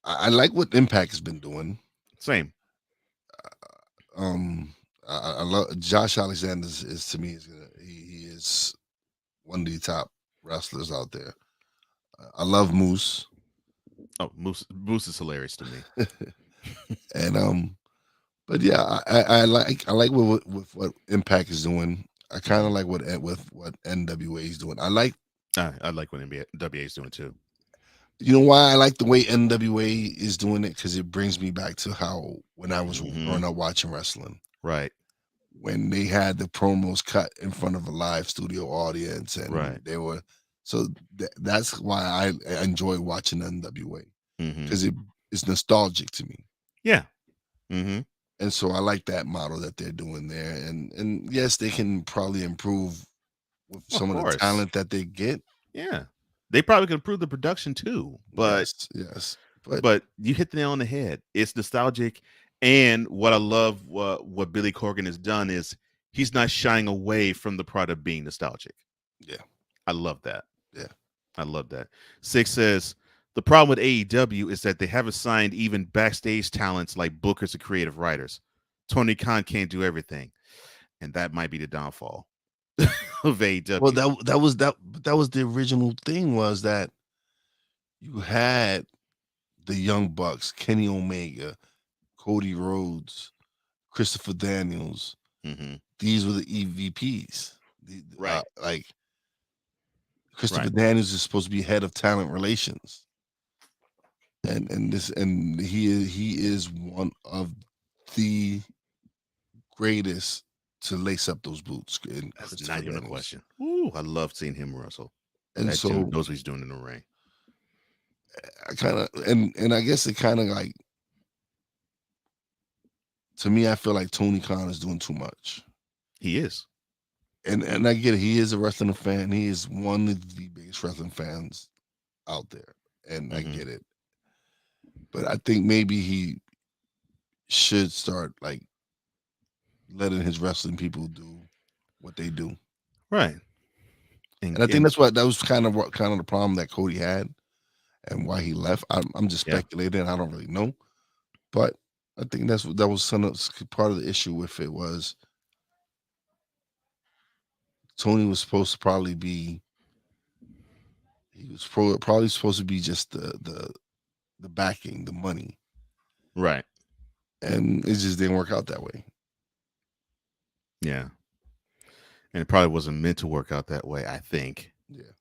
I like what Impact has been doing. Same. I love Josh Alexander. Is to me, he is one of the top wrestlers out there. I love Moose. Oh, Moose is hilarious to me. And but yeah, I like what Impact is doing. I kind of like what NWA is doing. I like what NWA is doing too. You know why I like the way NWA is doing it? Because it brings me back to how when I was growing up watching wrestling. Right. When they had the promos cut in front of a live studio audience, and they were that's why I enjoy watching NWA, because it's nostalgic to me. Yeah. And so I like that model that they're doing there, and yes, they can probably improve with some of the talent that they get. Yeah, they probably could improve the production too. But yes. But you hit the nail on the head. It's nostalgic, and what I love, what Billy Corgan has done is he's not shying away from the part of being nostalgic. Yeah, I love that. Yeah, I love that. Six says the problem with AEW is that they haven't signed even backstage talents like bookers or creative writers. Tony Khan can't do everything, and that might be the downfall of AEW. Well, that was the original thing, was that you had the Young Bucks, Kenny Omega, Cody Rhodes, Christopher Daniels. These were the EVPs, right? Like Christopher Daniels is supposed to be head of talent relations, and he is one of the greatest to lace up those boots. That's not even a question. Ooh, I love seeing him wrestle. And that so dude knows what he's doing in the ring. I kind of and I guess it kind of like, to me, I feel like Tony Khan is doing too much. He is. And I get it. He is a wrestling fan. He is one of the biggest wrestling fans out there. And I get it. But I think maybe he should start like letting his wrestling people do what they do. Right. And I think that was kind of the problem that Cody had and why he left. I'm just speculating. I don't really know. But I think that was part of the issue with it, was Tony was supposed to probably be, probably supposed to be just the backing, the money. Right. And it just didn't work out that way. Yeah. And it probably wasn't meant to work out that way, I think. Yeah.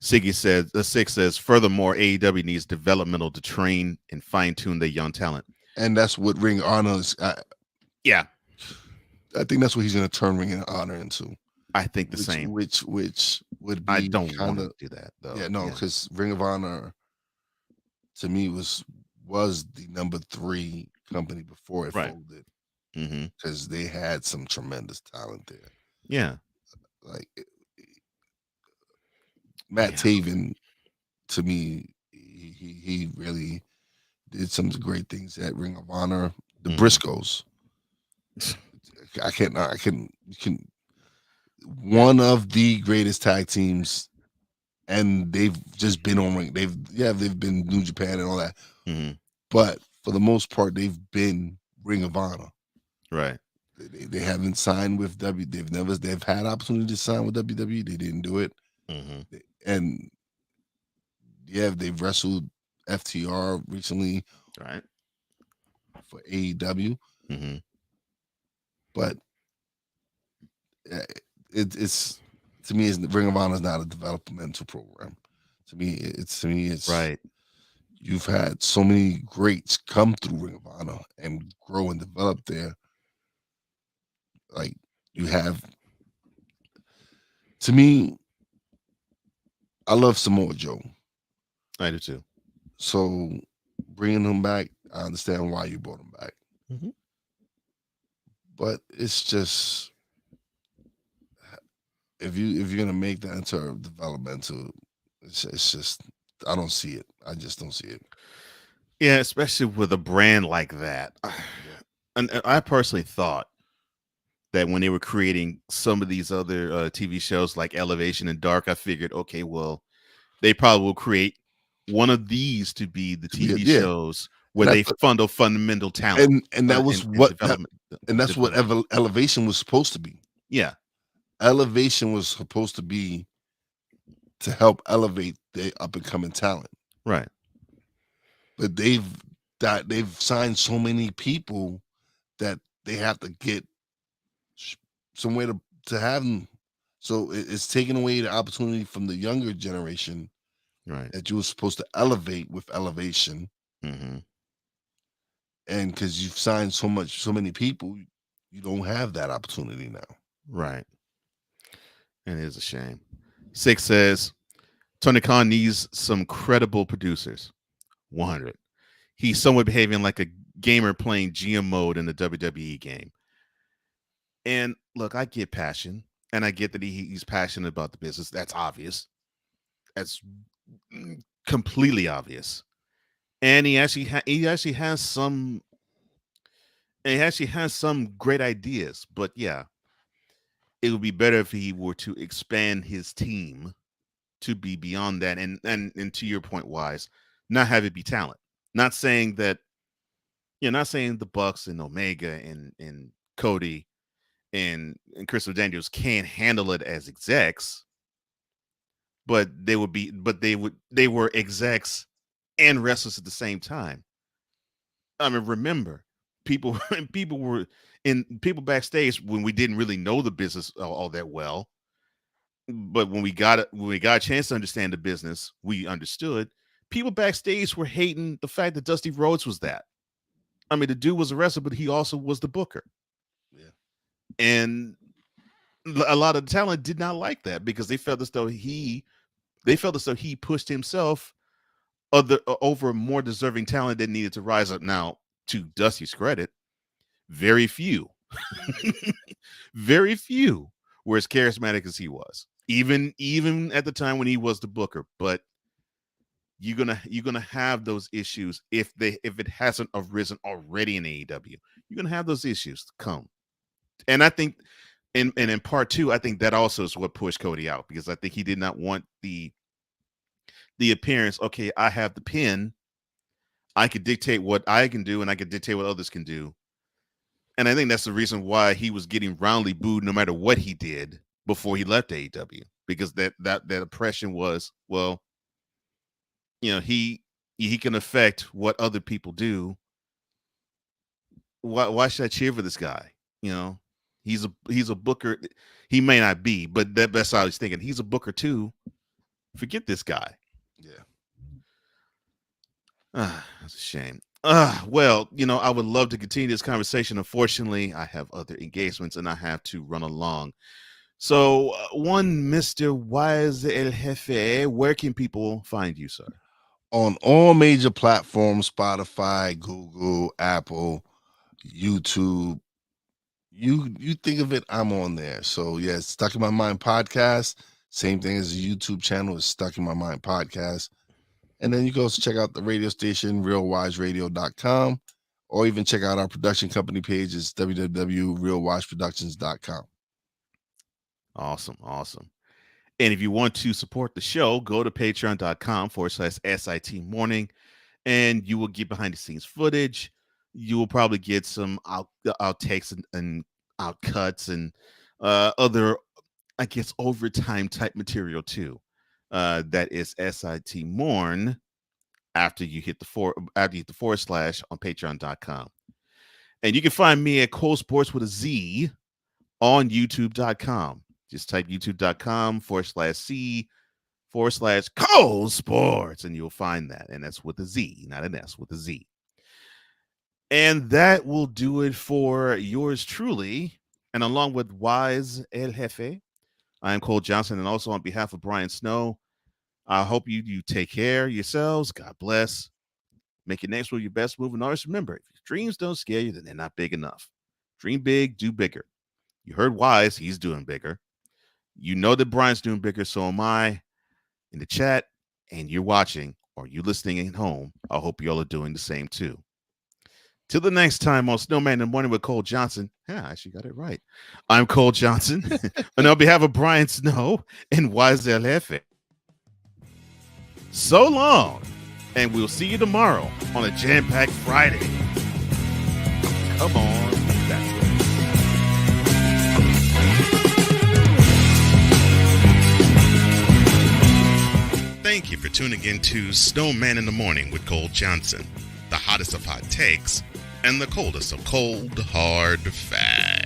Siggy says, Six says, furthermore, AEW needs developmental to train and fine-tune their young talent. And that's what Ring of Honor is. Yeah. I think that's what he's going to turn Ring of Honor into. I think the same. Which would be, I don't want to do that, though. Yeah, no, because Ring of Honor, to me, was the number 3 company before it folded. Because they had some tremendous talent there. Yeah. Like Matt Taven, to me, he really did some great things at Ring of Honor. The Briscoes. One of the greatest tag teams, and they've just been on ring. They've been New Japan and all that. But for the most part, they've been Ring of Honor. Right. They haven't signed with W. They've had opportunity to sign with WWE. They didn't do it. And they've wrestled FTR recently, right, for AEW. But it's to me, Ring of Honor is not a developmental program. To me, it's right. You've had so many greats come through Ring of Honor and grow and develop there. Like you have, to me, I love Samoa Joe. I do too. So bringing him back, I understand why you brought him back. But it's just, if you're gonna make that into a developmental, it's just, I don't see it. I just don't see it. Yeah, especially with a brand like that. And I personally thought that when they were creating some of these other TV shows like Elevation and Dark, I figured, okay, well, they probably will create one of these to be the TV shows where they fundle fundamental talent. And that was that's what Elevation was supposed to be. Yeah. Elevation was supposed to be to help elevate the up and coming talent. Right. But they've signed so many people that they have to get somewhere to have them. So it's taking away the opportunity from the younger generation, right, that you were supposed to elevate with Elevation. And because you've signed so many people, you don't have that opportunity now. Right. And it is a shame. Six says, Tony Khan needs some credible producers. 100. He's somewhat behaving like a gamer playing GM mode in the WWE game. And look, I get passion. And I get that he's passionate about the business. That's obvious. That's completely obvious. And he actually has some great ideas. But yeah, it would be better if he were to expand his team to be beyond that. And to your point, Wise, not have it be talent. Not saying that, not saying the Bucks and Omega and Cody and Crystal Daniels can't handle it as execs, but they were execs and wrestlers at the same time. I mean, remember, people backstage when we didn't really know the business all that well, but when we got a chance to understand the business, we understood. People backstage were hating the fact that Dusty Rhodes was that. I mean, the dude was a wrestler, but he also was the booker. Yeah. And a lot of the talent did not like that because they felt as though he pushed himself over more deserving talent that needed to rise up. Now, to Dusty's credit, very few were as charismatic as he was, even at the time when he was the booker. But you're gonna have those issues if it hasn't arisen already in AEW. You're gonna have those issues come, and I think, and in part two, I think that also is what pushed Cody out, because I think he did not want the appearance. Okay, I have the pin. I could dictate what I can do, and I could dictate what others can do. And I think that's the reason why he was getting roundly booed no matter what he did before he left AEW, because that impression was, well, he can affect what other people do. Why should I cheer for this guy? He's a booker. He may not be, but that's how I was thinking. He's a booker too. Forget this guy. Yeah. That's a shame. Well, I would love to continue this conversation. Unfortunately, I have other engagements and I have to run along. So, one Mr. Wise El Jefe, where can people find you, sir? On all major platforms: Spotify, Google, Apple, YouTube. You think of it, I'm on there. So yeah, Stuck in My Mind podcast. Same thing as the YouTube channel is Stuck in My Mind podcast. And then you can also check out the radio station, realwiseradio.com, or even check out our production company page. It's www.realwiseproductions.com. Awesome. And if you want to support the show, go to patreon.com/SIT morning, and you will get behind the scenes footage. You will probably get some outtakes and outcuts and other, I guess, overtime type material too. That is SIT Morn after you hit the / on patreon.com. And you can find me at Cole Sports with a Z on youtube.com. Just type youtube.com/C/Cole Sports, and you'll find that. And that's with a Z, not an S, with a Z. And that will do it for yours truly. And along with Wise El Jefe, I am Cole Johnson. And also on behalf of Brian Snow, I hope you take care of yourselves. God bless. Make your next move your best move. And always remember, if your dreams don't scare you, then they're not big enough. Dream big, do bigger. You heard Wise, he's doing bigger. You know that Brian's doing bigger, so am I. In the chat, and you're watching or you listening at home, I hope y'all are doing the same too. Till the next time on Snowman in the Morning with Cole Johnson. Yeah, I actually got it right. I'm Cole Johnson. And on behalf of Brian Snow and Wise El Jefe, so long. And we'll see you tomorrow on a jam-packed Friday. Come on. That's right. Thank you for tuning in to Snowman in the Morning with Cole Johnson. The hottest of hot takes and the coldest of cold, hard facts.